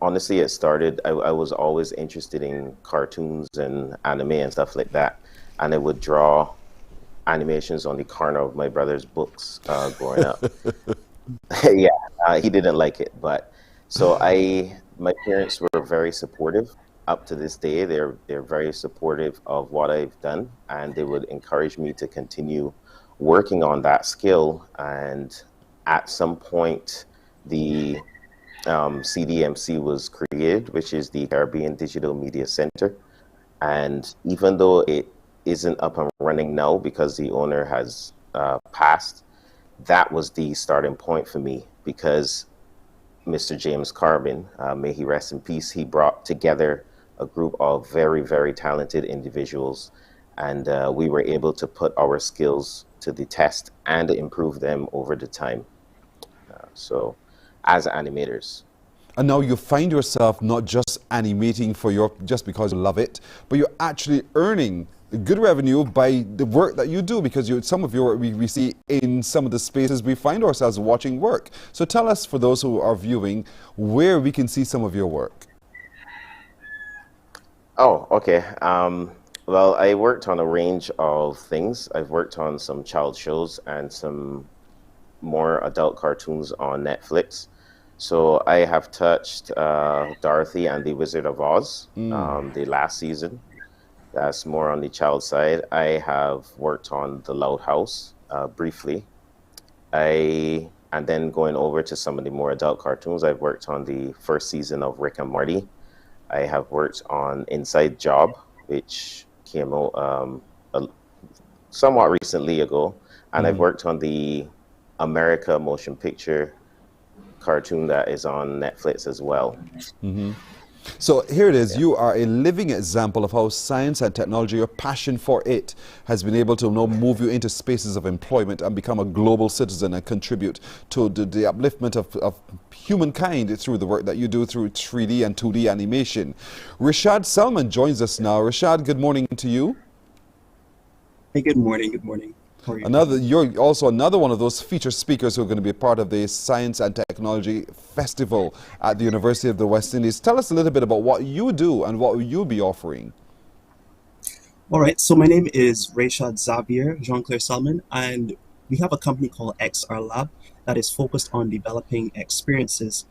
honestly, it started, I was always interested in cartoons and anime and stuff like that, and I would draw animations on the corner of my brother's books growing up. Yeah, he didn't like it, but so my parents were very supportive up to this day. They're very supportive of what I've done, and they would encourage me to continue working on that skill. And at some point, the CDMC was created, which is the Caribbean Digital Media Center. And even though it isn't up and running now because the owner has passed, that was the starting point for me, because Mr. James Carbon, may he rest in peace, he brought together a group of very, very talented individuals, and we were able to put our skills to the test and improve them over the time. So as animators. And now you find yourself not just animating just because you love it, but you're actually earning good revenue by the work that you do, because some of your work we see in some of the spaces we find ourselves watching work. So tell us, for those who are viewing, where we can see some of your work. Oh, okay. Well, I worked on a range of things. I've worked on some child shows and some more adult cartoons on Netflix. So I have touched Dorothy and the Wizard of Oz, the last season. That's more on the child side. I have worked on The Loud House briefly. And then going over to some of the more adult cartoons, I've worked on the first season of Rick and Morty. I have worked on Inside Job, which came out somewhat recently ago. And I've worked on the America motion picture cartoon that is on Netflix as well. So here it is. You are a living example of how science and technology, your passion for it, has been able to now move you into spaces of employment and become a global citizen and contribute to the upliftment of humankind through the work that you do through 3D and 2D animation. Rashad Salman joins us now. Rashad, good morning to you. Hey, good morning. Good morning. How are you? You're also another one of those featured speakers who are going to be part of the Science and Technology Festival at the University of the West Indies. Tell us a little bit about what you do and what you'll be offering. All right, so my name is Rashad Xavier Jean-Claire Salman, and we have a company called XR Lab that is focused on developing experiences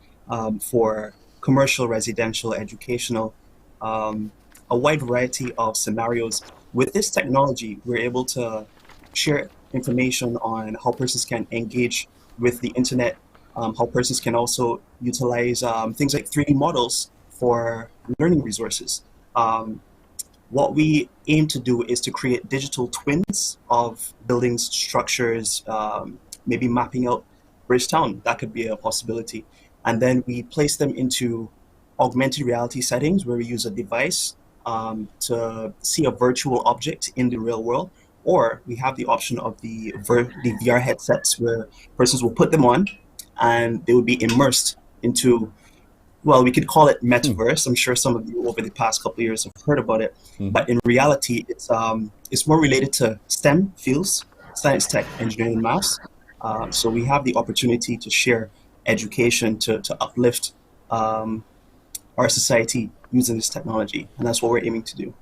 for commercial, residential, educational, a wide variety of scenarios. With this technology, we're able to share information on how persons can engage with the internet, how persons can also utilize things like 3D models for learning resources. What we aim to do is to create digital twins of buildings, structures, maybe mapping out Bridgetown. That could be a possibility. And then we place them into augmented reality settings where we use a device to see a virtual object in the real world. Or we have the option of the VR headsets where persons will put them on and they would be immersed into, well, we could call it metaverse. I'm sure some of you over the past couple of years have heard about it. But in reality, it's more related to STEM fields, science, tech, engineering, and maths. So we have the opportunity to share education to uplift our society using this technology, and that's what we're aiming to do.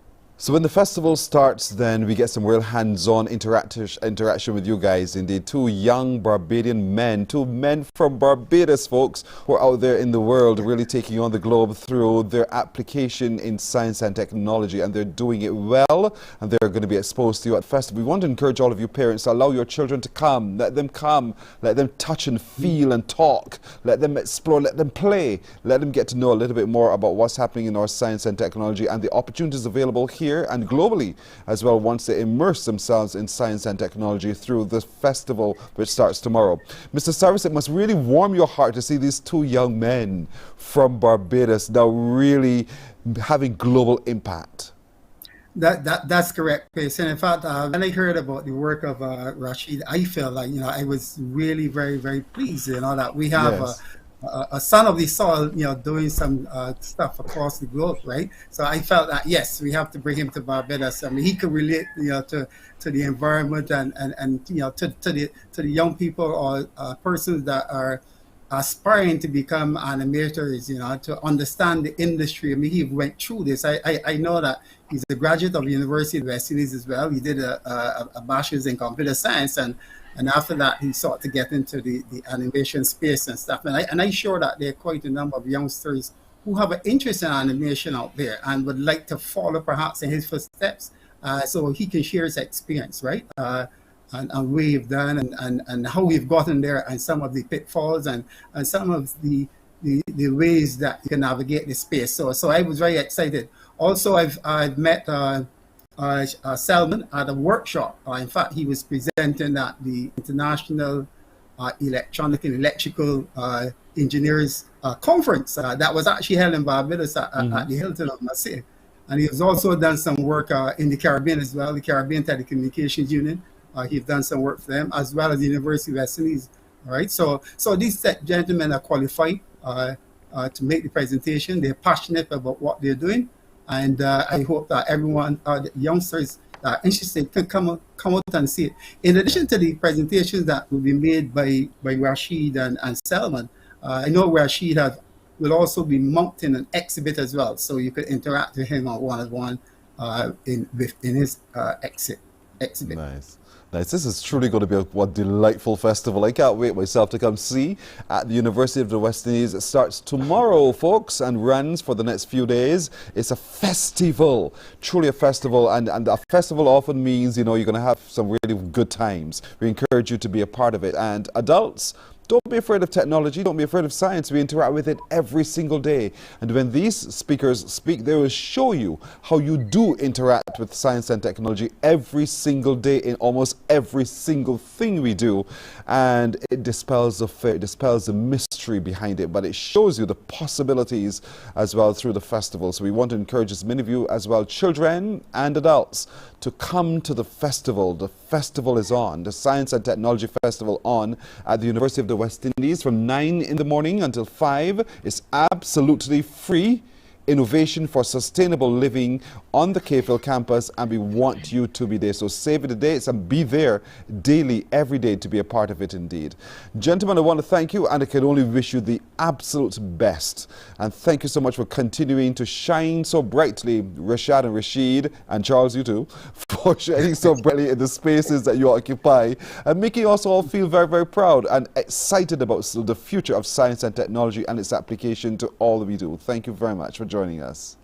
So when the festival starts, then we get some real hands-on interaction with you guys. Indeed, two young Barbadian men, two men from Barbados, folks, who are out there in the world really taking on the globe through their application in science and technology, and they're doing it well, and they're going to be exposed to you at the festival. We want to encourage all of you parents to allow your children to come, let them touch and feel and talk, let them explore, let them play, let them get to know a little bit more about what's happening in our science and technology and the opportunities available here and globally as well once they immerse themselves in science and technology through the festival which starts tomorrow. Mr. Cyrus, it must really warm your heart to see these two young men from Barbados now really having global impact. That's correct, Pace. And in fact, when I heard about the work of Rashid, I felt like, I was really very, very pleased, that we have a son of the soil, doing some stuff across the globe, right? So I felt that, yes, we have to bring him to Barbados. I mean, he could relate, to the environment and to the young people or persons that are aspiring to become animators, to understand the industry. I mean, he went through this. I know that he's a graduate of the University of the West Indies as well. He did a bachelor's in computer science, and after that, he sought to get into the animation space and stuff. And I'm sure that there are quite a number of youngsters who have an interest in animation out there and would like to follow perhaps in his footsteps, so he can share his experience, right? And what we've done and how we've gotten there and some of the pitfalls and some of the ways that you can navigate the space. So I was very excited. Also, I've met Selman at a workshop. In fact, he was presenting at the International Electronic and Electrical Engineers Conference that was actually held in Barbados at the Hilton of Marseille. And he has also done some work in the Caribbean as well, the Caribbean Telecommunications Union. He's done some work for them, as well as the University of West Indies. All right, so these gentlemen are qualified to make the presentation. They're passionate about what they're doing. And I hope that everyone, the youngsters that are interested, can come out and see it. In addition to the presentations that will be made by Rashid and Selman, I know Rashid will also be mounting an exhibit as well, so you could interact with him on one-on-one in his exhibit. Nice. This is truly going to be a delightful festival. I can't wait myself to come see at the University of the West Indies. It starts tomorrow, folks, and runs for the next few days. It's a festival, truly a festival. And a festival often means, you're going to have some really good times. We encourage you to be a part of it. And adults, don't be afraid of technology. Don't be afraid of science. We interact with it every single day. And when these speakers speak, they will show you how you do interact with science and technology every single day in almost every single thing we do. And it dispels the fear, it dispels the mystery behind it, but it shows you the possibilities as well through the festival. So we want to encourage as many of you as well, children and adults, to come to the festival. The festival is on, the Science and Technology Festival on at the University of the West Indies from 9 in the morning until 5. It's absolutely free. Innovation for Sustainable Living on the Cave Hill campus, and we want you to be there. So save the dates and be there daily, every day, to be a part of it indeed. Gentlemen, I want to thank you, and I can only wish you the absolute best. And thank you so much for continuing to shine so brightly, Rashad and Rashid, and Charles, you too, for shining so brightly in the spaces that you occupy, and making us all feel very, very proud and excited about the future of science and technology and its application to all that we do. Thank you very much for joining us.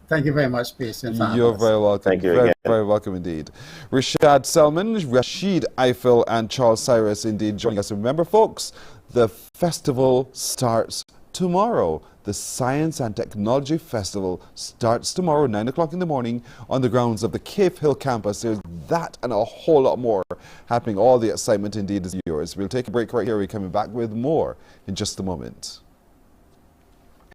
Thank you very much, Patient. You're very welcome. Thank you again. Very welcome indeed. Rashad Selman, Rashid Eiffel, and Charles Cyrus indeed joining us. Remember, folks, the festival starts tomorrow. The Science and Technology Festival starts tomorrow, 9 o'clock in the morning, on the grounds of the Cave Hill campus. There's that and a whole lot more happening. All the excitement indeed is yours. We'll take a break right here. We're coming back with more in just a moment.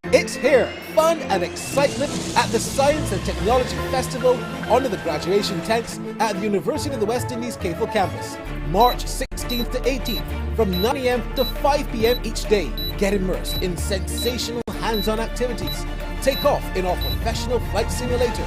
It's here, fun and excitement at the Science and Technology Festival under the graduation tents at the University of the West Indies Cave Hill campus, March 16th to 18th from 9 a.m. to 5 p.m. each day. Get immersed in sensational hands-on activities. Take off in our professional flight simulator.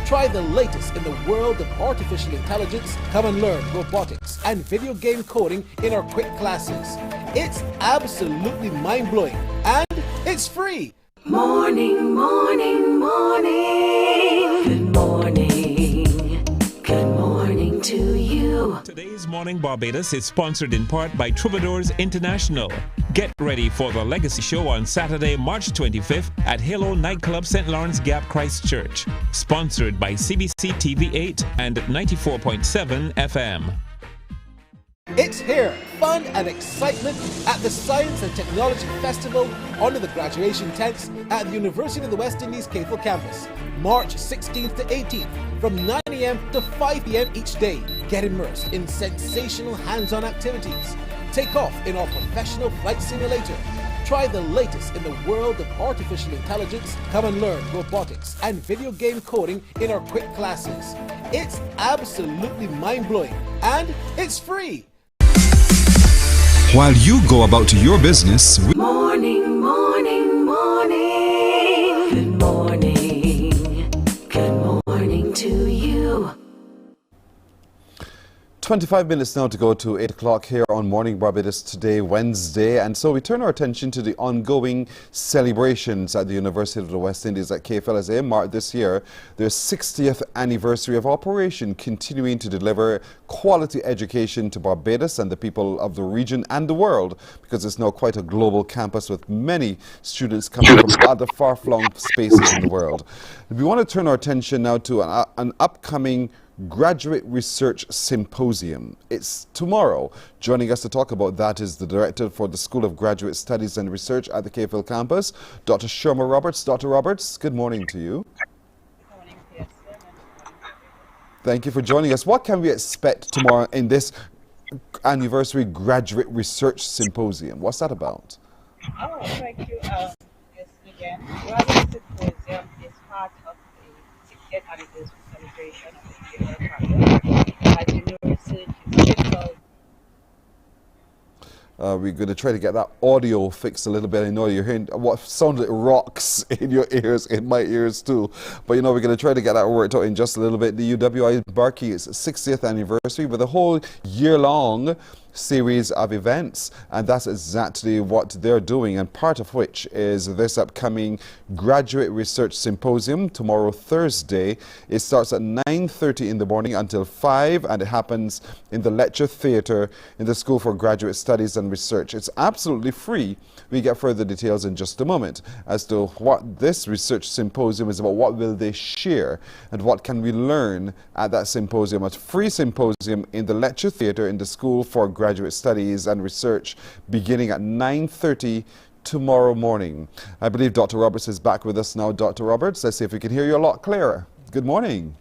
Try the latest in the world of artificial intelligence. Come and learn robotics and video game coding in our quick classes. It's absolutely mind-blowing and it's free. Morning, morning, morning. Good morning. Good morning to you. Today's Morning Barbados is sponsored in part by Troubadours International. Get ready for the Legacy Show on Saturday, March 25th at Halo Nightclub, St. Lawrence Gap, Christchurch. Sponsored by CBC TV8 and 94.7 FM. It's here, fun and excitement at the Science and Technology Festival under the graduation tents at the University of the West Indies CAFL campus, March 16th to 18th from 9 a.m. to 5 p.m. each day. Get immersed in sensational hands-on activities. Take off in our professional flight simulator. Try the latest in the world of artificial intelligence. Come and learn robotics and video game coding in our quick classes. It's absolutely mind-blowing and it's free. While you go about your business, Morning, morning, morning. Good morning. Good morning to you. 25 minutes now to go to 8 o'clock here on Morning Barbados today, Wednesday. And so we turn our attention to the ongoing celebrations at the University of the West Indies at KFL as they mark this year their 60th anniversary of operation, continuing to deliver quality education to Barbados and the people of the region and the world, because it's now quite a global campus with many students coming from other far-flung spaces in the world. We want to turn our attention now to an upcoming Graduate Research Symposium. It's tomorrow. Joining us to talk about that is the Director for the School of Graduate Studies and Research at the KFL campus, Dr. Sherma Roberts. Dr. Roberts, good morning to you. Good morning, Pearson. Thank you for joining us. What can we expect tomorrow in this anniversary Graduate Research Symposium? What's that about? Oh, thank you. Yes, again, Graduate Symposium is part of the 60th anniversary celebration of the KFL campus. As you know, research is pivotal. We're going to try to get that audio fixed a little bit. I know you're hearing what sounds like rocks in your ears, in my ears too. But you know, we're going to try to get that worked out in just a little bit. The UWI embarking its 60th anniversary with a whole year-long series of events, and that's exactly what they're doing, and part of which is this upcoming Graduate Research Symposium tomorrow, Thursday. It starts at 9:30 in the morning until 5, and it happens in the Lecture Theatre in the School for Graduate Studies and Research. It's absolutely free. We get further details in just a moment as to what this research symposium is about. What will they share and what can we learn at that symposium? A free symposium in the Lecture Theatre in the School for Graduate Studies and Research, beginning at 9:30 tomorrow morning. I believe Dr. Roberts is back with us now. Dr. Roberts, let's see if we can hear you a lot clearer. Good morning.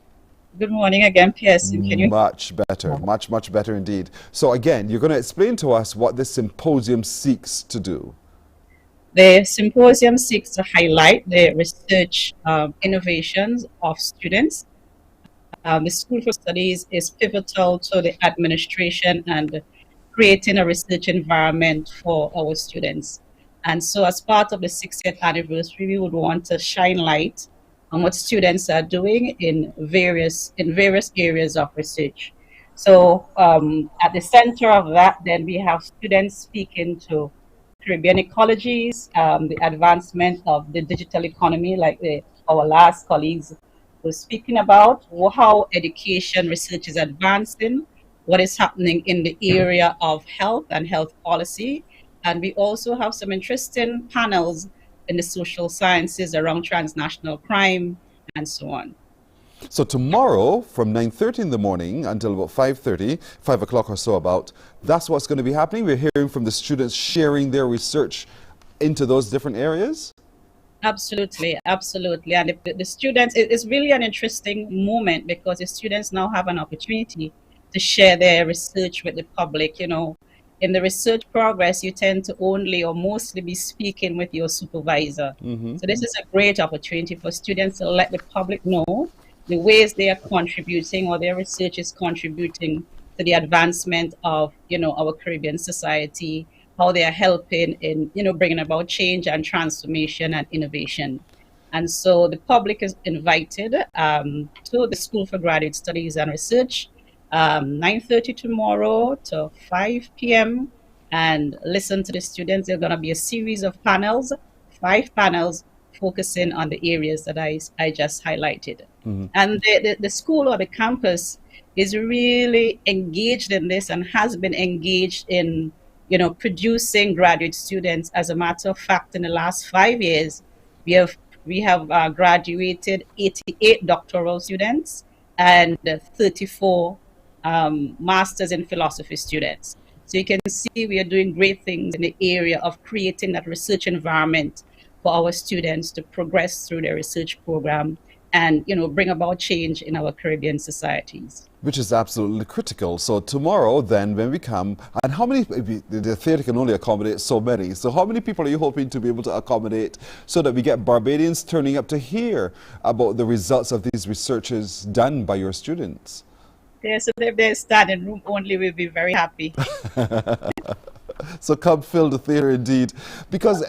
Good morning again, Pearson. Can you? Much better, much better indeed. So again, you're going to explain to us what this symposium seeks to do. The symposium seeks to highlight the research innovations of students. The School for Studies is pivotal to the administration and creating a research environment for our students. And so as part of the 60th anniversary, we would want to shine light on what students are doing in various areas of research. So at the center of that, then we have students speaking to Caribbean ecologies, the advancement of the digital economy, like our last colleagues were speaking about, how education research is advancing, what is happening in the area of health and health policy. And we also have some interesting panels in the social sciences around transnational crime and so on. So tomorrow from 9:30 in the morning until about 5:30, 5 o'clock or so about, that's what's going to be happening. We're hearing from the students sharing their research into those different areas. Absolutely, absolutely. And the students, it's really an interesting moment because the students now have an opportunity to share their research with the public. You know, in the research progress, you tend to only or mostly be speaking with your supervisor. So this is a great opportunity for students to let the public know the ways they are contributing or their research is contributing to the advancement of, you know, our Caribbean society, how they are helping in, you know, bringing about change and transformation and innovation. And so the public is invited to the School for Graduate Studies and Research, 9:30 tomorrow to 5 p.m. and listen to the students. There's going to be a series of panels, 5 panels, focusing on the areas that I just highlighted. And the school or the campus is really engaged in this and has been engaged in, producing graduate students. As a matter of fact, in the last 5 years, we have graduated 88 doctoral students and 34 masters in philosophy students. So you can see we are doing great things in the area of creating that research environment for our students to progress through their research program and, bring about change in our Caribbean societies. Which is absolutely critical. So tomorrow, then, when we come, and how many, the theatre can only accommodate so many, so how many people are you hoping to be able to accommodate so that we get Barbadians turning up to hear about the results of these researches done by your students? Yeah, so if there's standing room only, we'll be very happy. So come fill the theatre indeed. Because,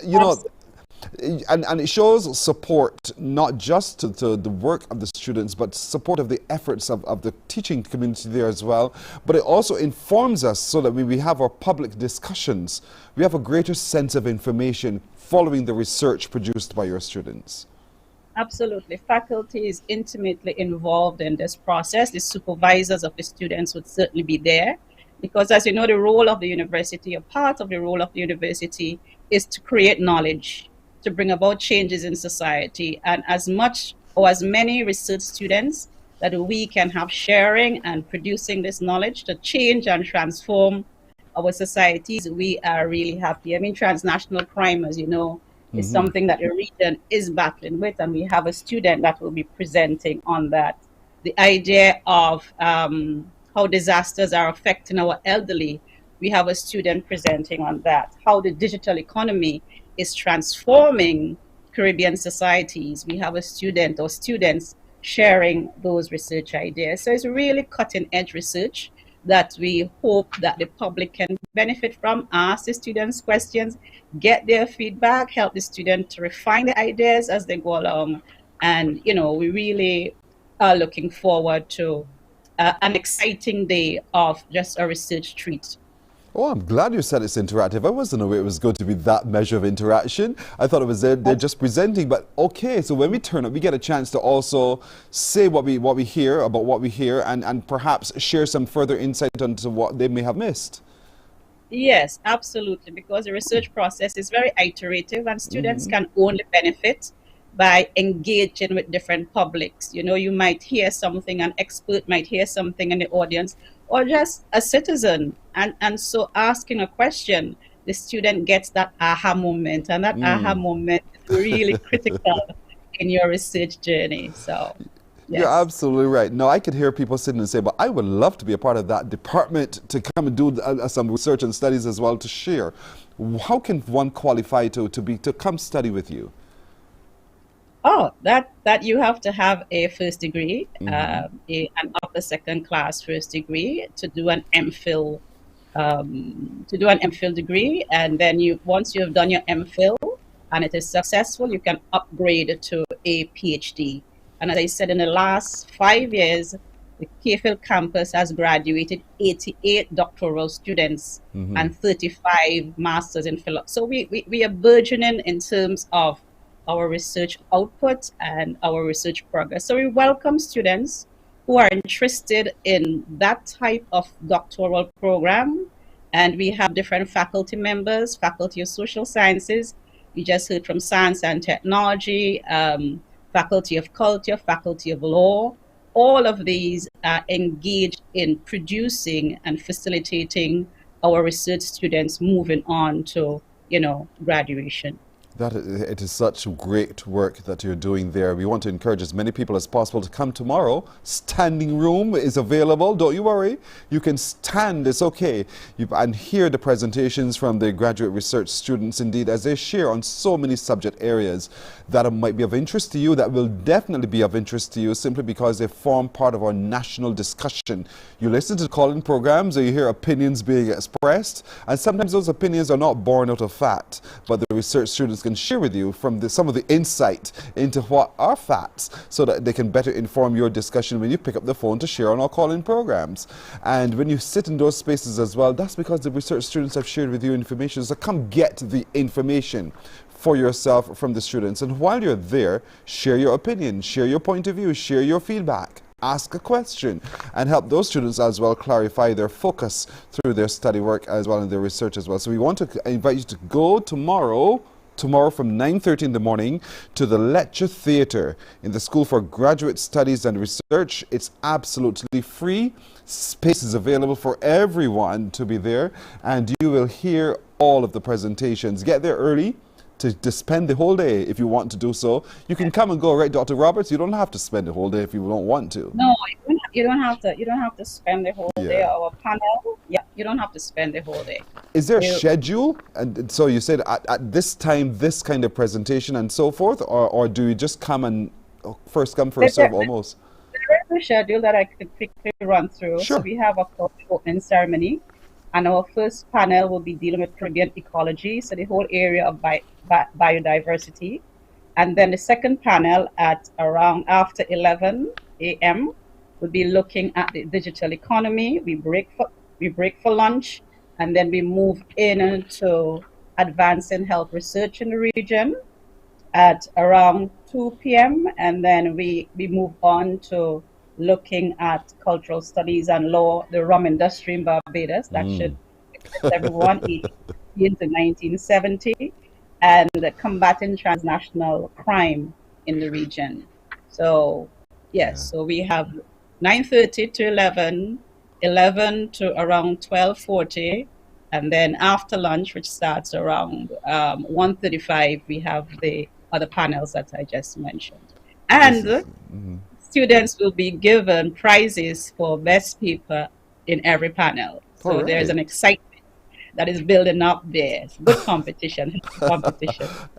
and it shows support not just to the work of the students, but support of the efforts of the teaching community there as well. But it also informs us so that when we have our public discussions, we have a greater sense of information following the research produced by your students. Absolutely. Faculty is intimately involved in this process. The supervisors of the students would certainly be there because, as you know, the role of the university, a part of the role of the university is to create knowledge, to bring about changes in society, and as much or as many research students that we can have sharing and producing this knowledge to change and transform our societies, we are really happy. I mean, transnational crime, as you know, is something that the region is battling with, and we have a student that will be presenting on that. The idea of how disasters are affecting our elderly, we have a student presenting on that. How the digital economy is transforming Caribbean societies. We have a student or students sharing those research ideas. So it's really cutting edge research that we hope that the public can benefit from, ask the students questions, get their feedback, help the student to refine the ideas as they go along. And, we really are looking forward to an exciting day of just a research treat. Oh, I'm glad you said it's interactive. I wasn't aware it was going to be that measure of interaction. I thought it was they're just presenting. But okay, so when we turn up, we get a chance to also say what we hear about what we hear, and perhaps share some further insight into what they may have missed. Yes, absolutely, because the research process is very iterative, and students can only benefit by engaging with different publics. You might hear something, an expert might hear something in the audience, or just a citizen. And so asking a question, the student gets that aha moment, and that aha moment is really critical in your research journey. So, yes. You're absolutely right. No, I could hear people sitting and say, but I would love to be a part of that department to come and do some research and studies as well to share. How can one qualify to come study with you? Oh, that you have to have a first degree, an upper second class first degree to do an MPhil, degree, and then once you have done your MPhil and it is successful, you can upgrade to a PhD. And as I said, in the last 5 years, the KPhil campus has graduated 88 doctoral students and 35 masters in philosophy. So we are burgeoning in terms of our research output and our research progress. So we welcome students who are interested in that type of doctoral program. And we have different faculty members, Faculty of Social Sciences. We just heard from Science and Technology, Faculty of Culture, Faculty of Law. All of these are engaged in producing and facilitating our research students moving on to, graduation. It is such great work that you're doing there. We want to encourage as many people as possible to come tomorrow. Standing room is available. Don't you worry. You can stand. It's okay. And hear the presentations from the graduate research students, indeed, as they share on so many subject areas that might be of interest to you, that will definitely be of interest to you, simply because they form part of our national discussion. You listen to the call-in programs, and you hear opinions being expressed, and sometimes those opinions are not born out of fact, but the research students can share with you from some of the insight into what are facts so that they can better inform your discussion when you pick up the phone to share on our call-in programs. And when you sit in those spaces as well, that's because the research students have shared with you information. So come get the information for yourself from the students. And while you're there, share your opinion, share your point of view, share your feedback. Ask a question and help those students as well clarify their focus through their study work as well and their research as well. So we want to invite you to go tomorrow from 9:30 in the morning to the lecture theatre in the School for Graduate Studies and Research. It's absolutely free. Space is available for everyone to be there, and you will hear all of the presentations. Get there early to spend the whole day if you want to do so. You can come and go, right, Dr. Roberts? You don't have to spend the whole day if you don't want to. No, you don't have to spend the whole day. Our panel, you don't have to spend the whole day. Is there a schedule? And so you said at this time, this kind of presentation and so forth, or do you just come and first come, first serve almost? There is a schedule that I could quickly run through. Sure. So we have a opening ceremony, and our first panel will be dealing with Caribbean ecology, so the whole area of biodiversity. And then the second panel at around after 11 a.m. will be looking at the digital economy. We break for lunch, and then we move into advancing health research in the region at around 2 p.m. And then we move on to looking at cultural studies and law, the rum industry in Barbados. That should interest everyone into 1970. And combating transnational crime in the region. So, yes, so we have 9:30 to 11, 11 to around 12:40, and then after lunch, which starts around 1:35, we have the other panels that I just mentioned. And students will be given prizes for best paper in every panel. So there's an excitement that is building up there. It's good competition.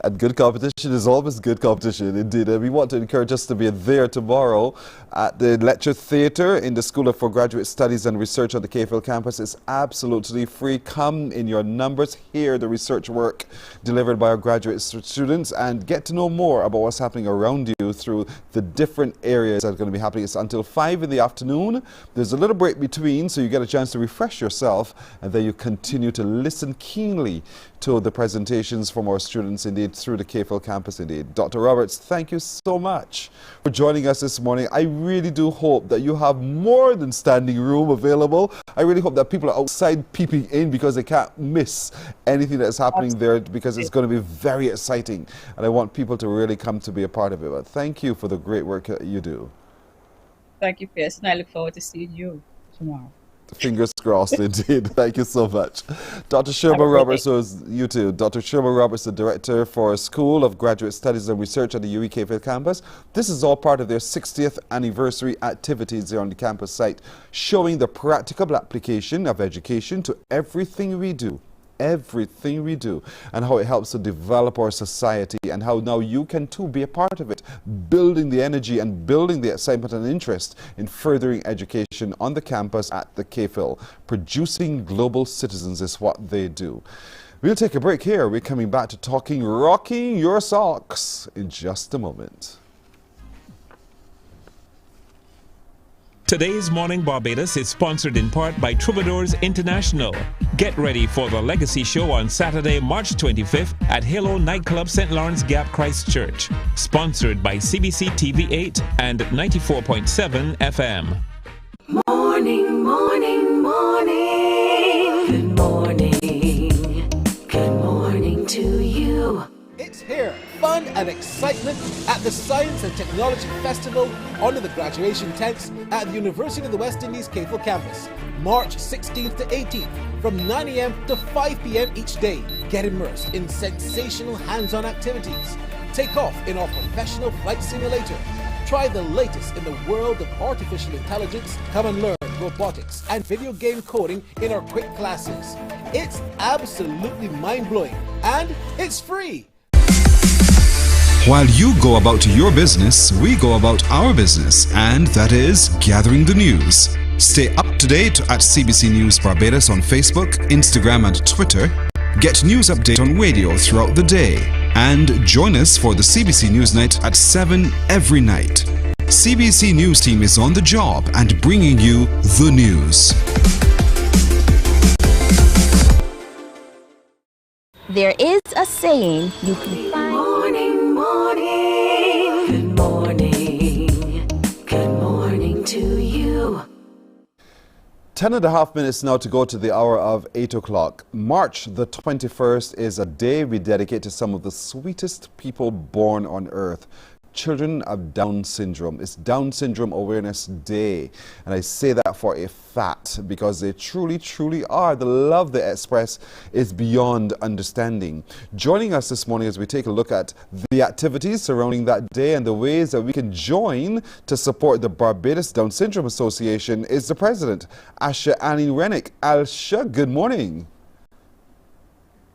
And good competition is always good competition, indeed. And we want to encourage us to be there tomorrow at the lecture theatre in the School for Graduate Studies and Research on the KFL campus. It's absolutely free. Come in your numbers, hear the research work delivered by our graduate students, and get to know more about what's happening around you through the different areas that are going to be happening. It's until 5 in the afternoon. There's a little break between, so you get a chance to refresh yourself, and then you continue to listen keenly to the presentations from our students, indeed, through the KFL campus, indeed. Dr. Roberts, thank you so much for joining us this morning. I really do hope that you have more than standing room available. I really hope that people are outside peeping in because they can't miss anything that's happening there, because it's going to be very exciting. And I want people to really come to be a part of it. But thank you for the great work that you do. Thank you, Pierce, and I look forward to seeing you tomorrow. Fingers crossed, indeed. Thank you so much. Dr. Sherman Roberts, you too. Dr. Sherman Roberts, the Director for School of Graduate Studies and Research at the UWI campus. This is all part of their 60th anniversary activities there on the campus site, showing the practical application of education to everything we do. Everything we do, and how it helps to develop our society, and how now you can too be a part of it, building the energy and building the excitement and interest in furthering education on the campus at the KFL. Producing global citizens is what they do. We'll take a break here. We're coming back to talking rocking your socks in just a moment. Today's Morning Barbados is sponsored in part by Troubadours International. Get ready for the Legacy Show on Saturday, March 25th at Halo Nightclub, St. Lawrence Gap, Christchurch. Sponsored by CBC TV8 and 94.7 FM. Morning, morning, morning. Good morning. Good morning to you. It's here, fun and excitement at the Science and Technology Festival under the graduation tents at the University of the West Indies KFL campus, March 16th to 18th from 9 a.m. to 5 p.m. each day. Get immersed in sensational hands-on activities. Take off in our professional flight simulator. Try the latest in the world of artificial intelligence. Come and learn robotics and video game coding in our quick classes. It's absolutely mind-blowing and it's free. While you go about your business, we go about our business, and that is gathering the news. Stay up to date at CBC News Barbados on Facebook, Instagram and Twitter. Get news update on radio throughout the day. And join us for the CBC News Night at 7 every night. CBC News team is on the job and bringing you the news. There is a saying you can find. Morning, morning. Good morning. Good morning to you. 10.5 minutes now to go to the hour of 8 o'clock. March the 21st is a day we dedicate to some of the sweetest people born on earth. Children of Down syndrome. It's Down Syndrome Awareness Day. And I say that for a fact because they truly, truly are. The love they express is beyond understanding. Joining us this morning as we take a look at the activities surrounding that day and the ways that we can join to support the Barbados Down Syndrome Association is the president, Asha Annie Rennick. Asha, good morning.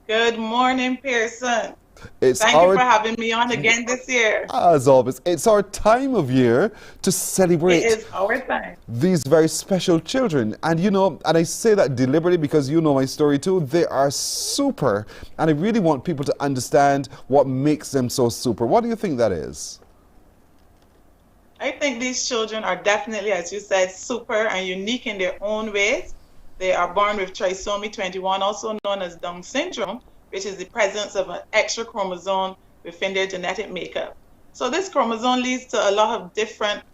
Good morning, Pearson. Thank you for having me on again this year. As always, it's our time of year to celebrate. It is our time. These very special children. And you know, and I say that deliberately because you know my story too, they are super. And I really want people to understand what makes them so super. What do you think that is? I think these children are definitely, as you said, super and unique in their own ways. They are born with trisomy 21, also known as Down syndrome, which is the presence of an extra chromosome within their genetic makeup. So this chromosome leads to a lot of different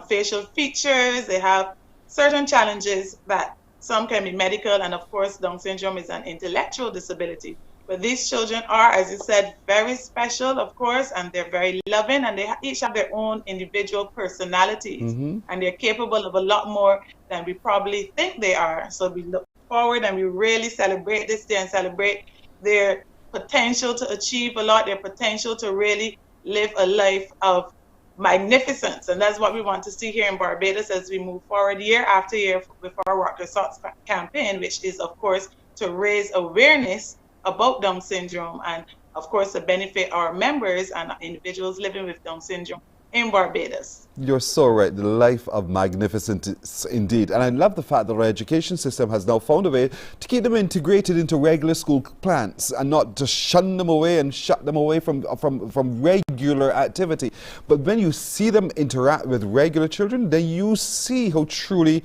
facial features. They have certain challenges that some can be medical, and of course Down syndrome is an intellectual disability. But these children are, as you said, very special, of course, and they're very loving, and they each have their own individual personalities, and they're capable of a lot more than we probably think they are. So we look forward and we really celebrate this day and celebrate their potential to achieve a lot, their potential to really live a life of magnificence. And that's what we want to see here in Barbados as we move forward year after year with our Rock Your Socks campaign, which is, of course, to raise awareness about Down syndrome and, of course, to benefit our members and individuals living with Down syndrome in Barbados. You're so right. The life of magnificence indeed. And I love the fact that our education system has now found a way to keep them integrated into regular school plans and not to shun them away and shut them away from regular activity. But when you see them interact with regular children, then you see how truly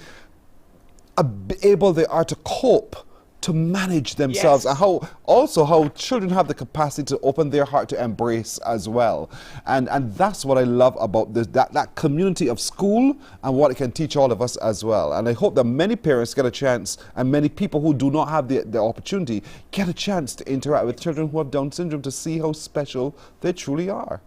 able they are to cope, to manage themselves, and how children have the capacity to open their heart to embrace as well. And that's what I love about this, that community of school and what it can teach all of us as well. And I hope that many parents get a chance, and many people who do not have the opportunity get a chance to interact with children who have Down syndrome to see how special they truly are.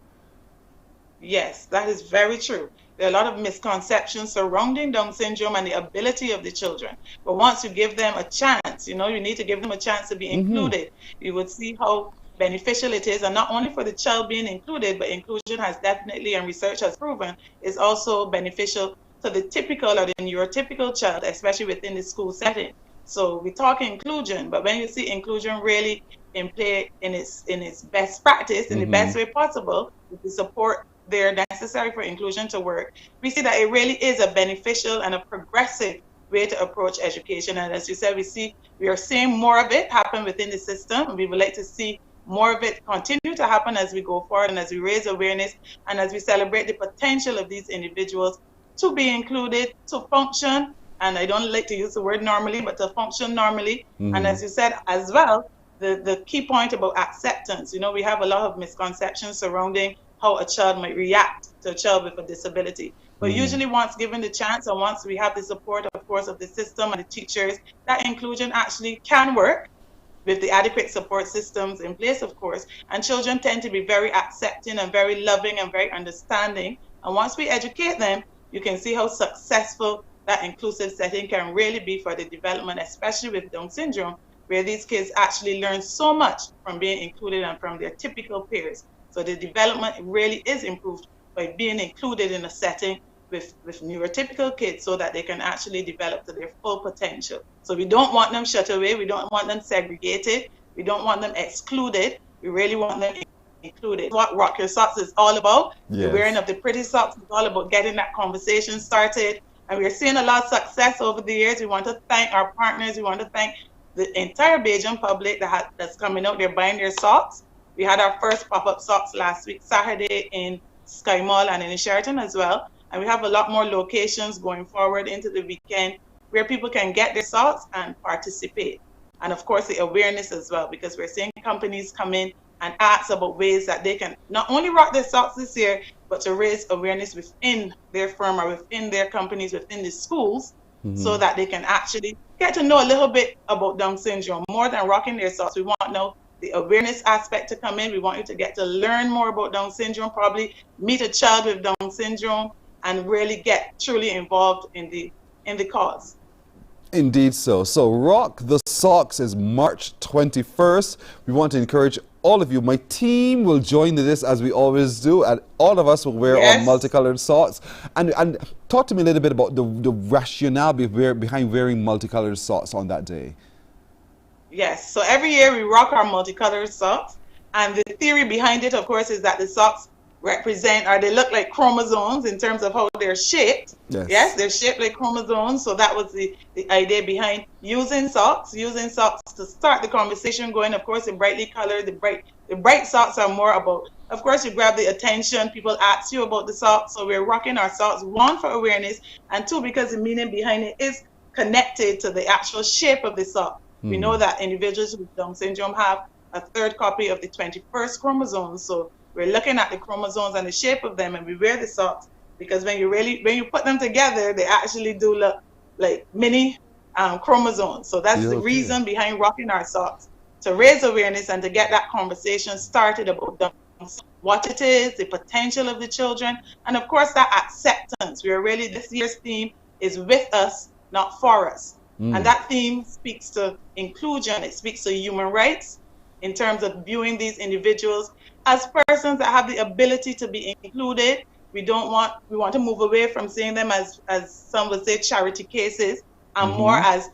Yes, that is very true. There are a lot of misconceptions surrounding Down syndrome and the ability of the children. But once you give them a chance, you need to give them a chance to be included. You would see how beneficial it is, and not only for the child being included, but inclusion has definitely, and research has proven, is also beneficial to the typical or the neurotypical child, especially within the school setting. So we talk inclusion, but when you see inclusion really in play in its best practice, in the best way possible, with the support they're necessary for inclusion to work, we see that it really is a beneficial and a progressive way to approach education. And as you said, we are seeing more of it happen within the system. We would like to see more of it continue to happen as we go forward and as we raise awareness and as we celebrate the potential of these individuals to be included, to function, and I don't like to use the word normally, but to function normally. And as you said as well, the key point about acceptance, we have a lot of misconceptions surrounding how a child might react to a child with a disability. But usually once given the chance and once we have the support, of course, of the system and the teachers, that inclusion actually can work with the adequate support systems in place, of course. And children tend to be very accepting and very loving and very understanding. And once we educate them, you can see how successful that inclusive setting can really be for the development, especially with Down syndrome, where these kids actually learn so much from being included and from their typical peers. So the development really is improved by being included in a setting with neurotypical kids so that they can actually develop to their full potential. So we don't want them shut away. We don't want them segregated. We don't want them excluded. We really want them included. What Rock Your Socks is all about. The wearing of the pretty socks is all about getting that conversation started. And we're seeing a lot of success over the years. We want to thank our partners. We want to thank the entire Bajan public that's coming out there buying their socks. We had our first pop-up socks last week, Saturday, in Sky Mall and in Sheraton as well. And we have a lot more locations going forward into the weekend where people can get their socks and participate. And of course, the awareness as well, because we're seeing companies come in and ask about ways that they can not only rock their socks this year, but to raise awareness within their firm or within their companies, within the schools, so that they can actually get to know a little bit about Down syndrome. More than rocking their socks, we want to know the awareness aspect to come in. We want you to get to learn more about Down syndrome, probably meet a child with Down syndrome, and really get truly involved in the cause. Indeed so. So Rock the Socks is March 21st. We want to encourage all of you. My team will join this as we always do, and all of us will wear our multicolored socks. And talk to me a little bit about the rationale behind wearing multicolored socks on that day. Yes, so every year we rock our multicolored socks, and the theory behind it, of course, is that the socks represent, or they look like chromosomes in terms of how they're shaped. Yes, they're shaped like chromosomes. So that was the idea behind using socks to start the conversation going. Of course, the brightly colored, the bright socks are more about, of course, you grab the attention. People ask you about the socks. So we're rocking our socks, one, for awareness, and two, because the meaning behind it is connected to the actual shape of the sock. We know that individuals with Down syndrome have a third copy of the 21st chromosome. So we're looking at the chromosomes and the shape of them, and we wear the socks because when you put them together, they actually do look like mini chromosomes. So that's the reason behind rocking our socks, to raise awareness and to get that conversation started about Down syndrome, what it is, the potential of the children, and of course that acceptance. We are really, this year's theme is with us, not for us. And that theme speaks to inclusion. It speaks to human rights in terms of viewing these individuals as persons that have the ability to be included. We want to move away from seeing them as some would say charity cases, and more as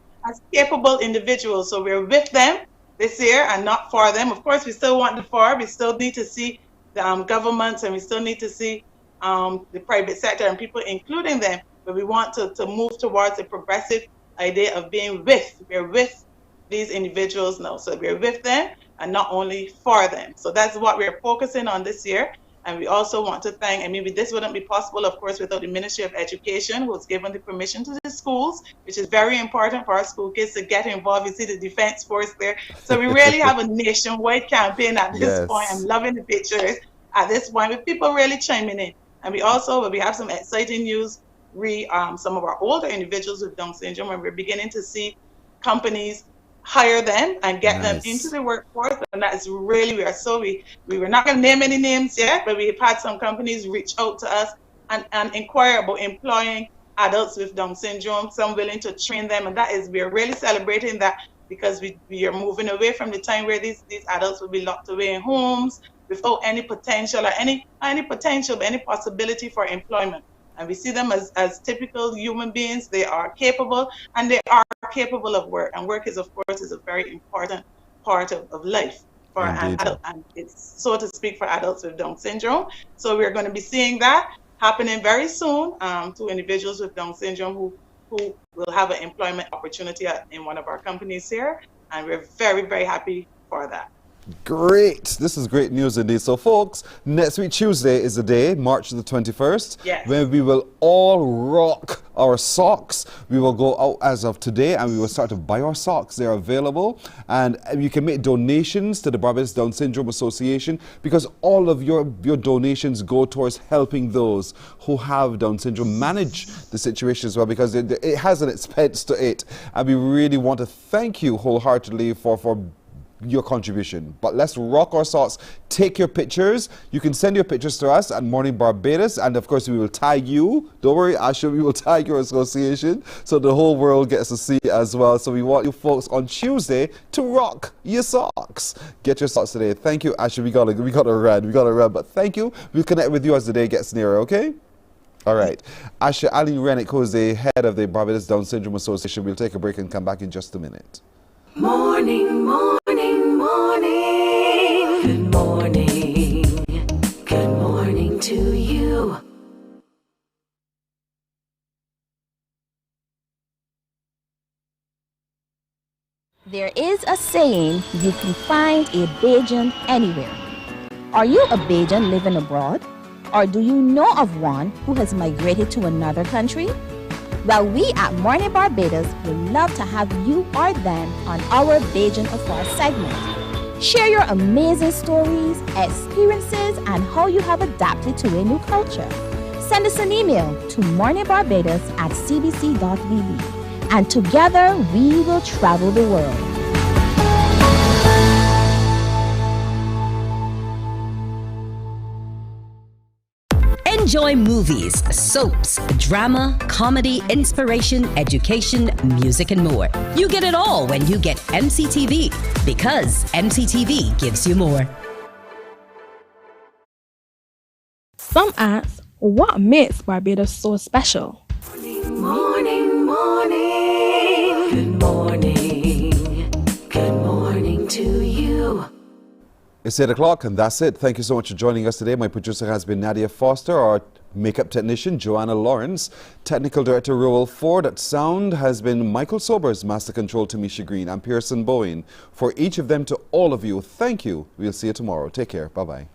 capable individuals. So we're with them this year and not for them. Of course, we still want the for. We still need to see the governments, and we still need to see the private sector and people including them. But we want to move towards a progressive idea of being with. We're with these individuals now. So we're with them and not only for them. So that's what we're focusing on this year. And we also want to thank, and maybe this wouldn't be possible, of course, without the Ministry of Education, who's given the permission to the schools, which is very important for our school kids to get involved. You see the Defense Force there. So we really have a nationwide campaign at this point. I'm loving the pictures at this point with people really chiming in. And we have some exciting news. Some of our older individuals with Down syndrome, and we're beginning to see companies hire them and get them into the workforce. And that is really, we were not going to name any names yet, but we've had some companies reach out to us and inquire about employing adults with Down syndrome, some willing to train them. And we're really celebrating that, because we are moving away from the time where these adults will be locked away in homes without any potential or any potential, but any possibility for employment. And we see them as typical human beings. They are capable, and they are capable of work. And work is, of course, a very important part of life for an adult. And it's, so to speak, for adults with Down syndrome. So we're going to be seeing that happening very soon to individuals with Down syndrome who will have an employment opportunity in one of our companies here. And we're very, very happy for that. Great. This is great news indeed. So folks, next week Tuesday is the day, March the 21st, when we will all rock our socks. We will go out as of today and we will start to buy our socks. They're available, and you can make donations to the Barbados Down Syndrome Association, because all of your donations go towards helping those who have Down syndrome manage the situation as well, because it has an expense to it. And we really want to thank you wholeheartedly for your contribution. But let's rock our socks. Take your pictures. You can send your pictures to us at Mornin Barbados, and of course we will tag you. Don't worry, Asha, we will tag your association so the whole world gets to see as well. So we want you folks on Tuesday to rock your socks. Get your socks today. Thank you, Asha. We got to run, but thank you. We'll connect with you as the day gets nearer, okay? All right. Asha Ali Rennick, who is the head of the Barbados Down Syndrome Association. We'll take a break and come back in just a minute. Morning, morning, morning. Good morning. Good morning to you. There is a saying, you can find a Bajan anywhere. Are you a Bajan living abroad? Or do you know of one who has migrated to another country? Well, we at Mornin Barbados would love to have you or them on our Bajan Afar segment. Share your amazing stories, experiences, and how you have adapted to a new culture. Send us an email to morninbarbados@cbc.vb, and together we will travel the world. Enjoy movies, soaps, drama, comedy, inspiration, education, music, and more. You get it all when you get MCTV, because MCTV gives you more. Some ask, what makes Barbados so special? Morning, morning. Good morning. Good morning to you. It's 8 o'clock and that's it. Thank you so much for joining us today. My producer has been Nadia Foster, our makeup technician Joanna Lawrence, technical director Roel Ford. At sound has been Michael Sobers, master control Tamisha Green and Pearson Bowen. For each of them, to all of you, thank you. We'll see you tomorrow. Take care. Bye-bye.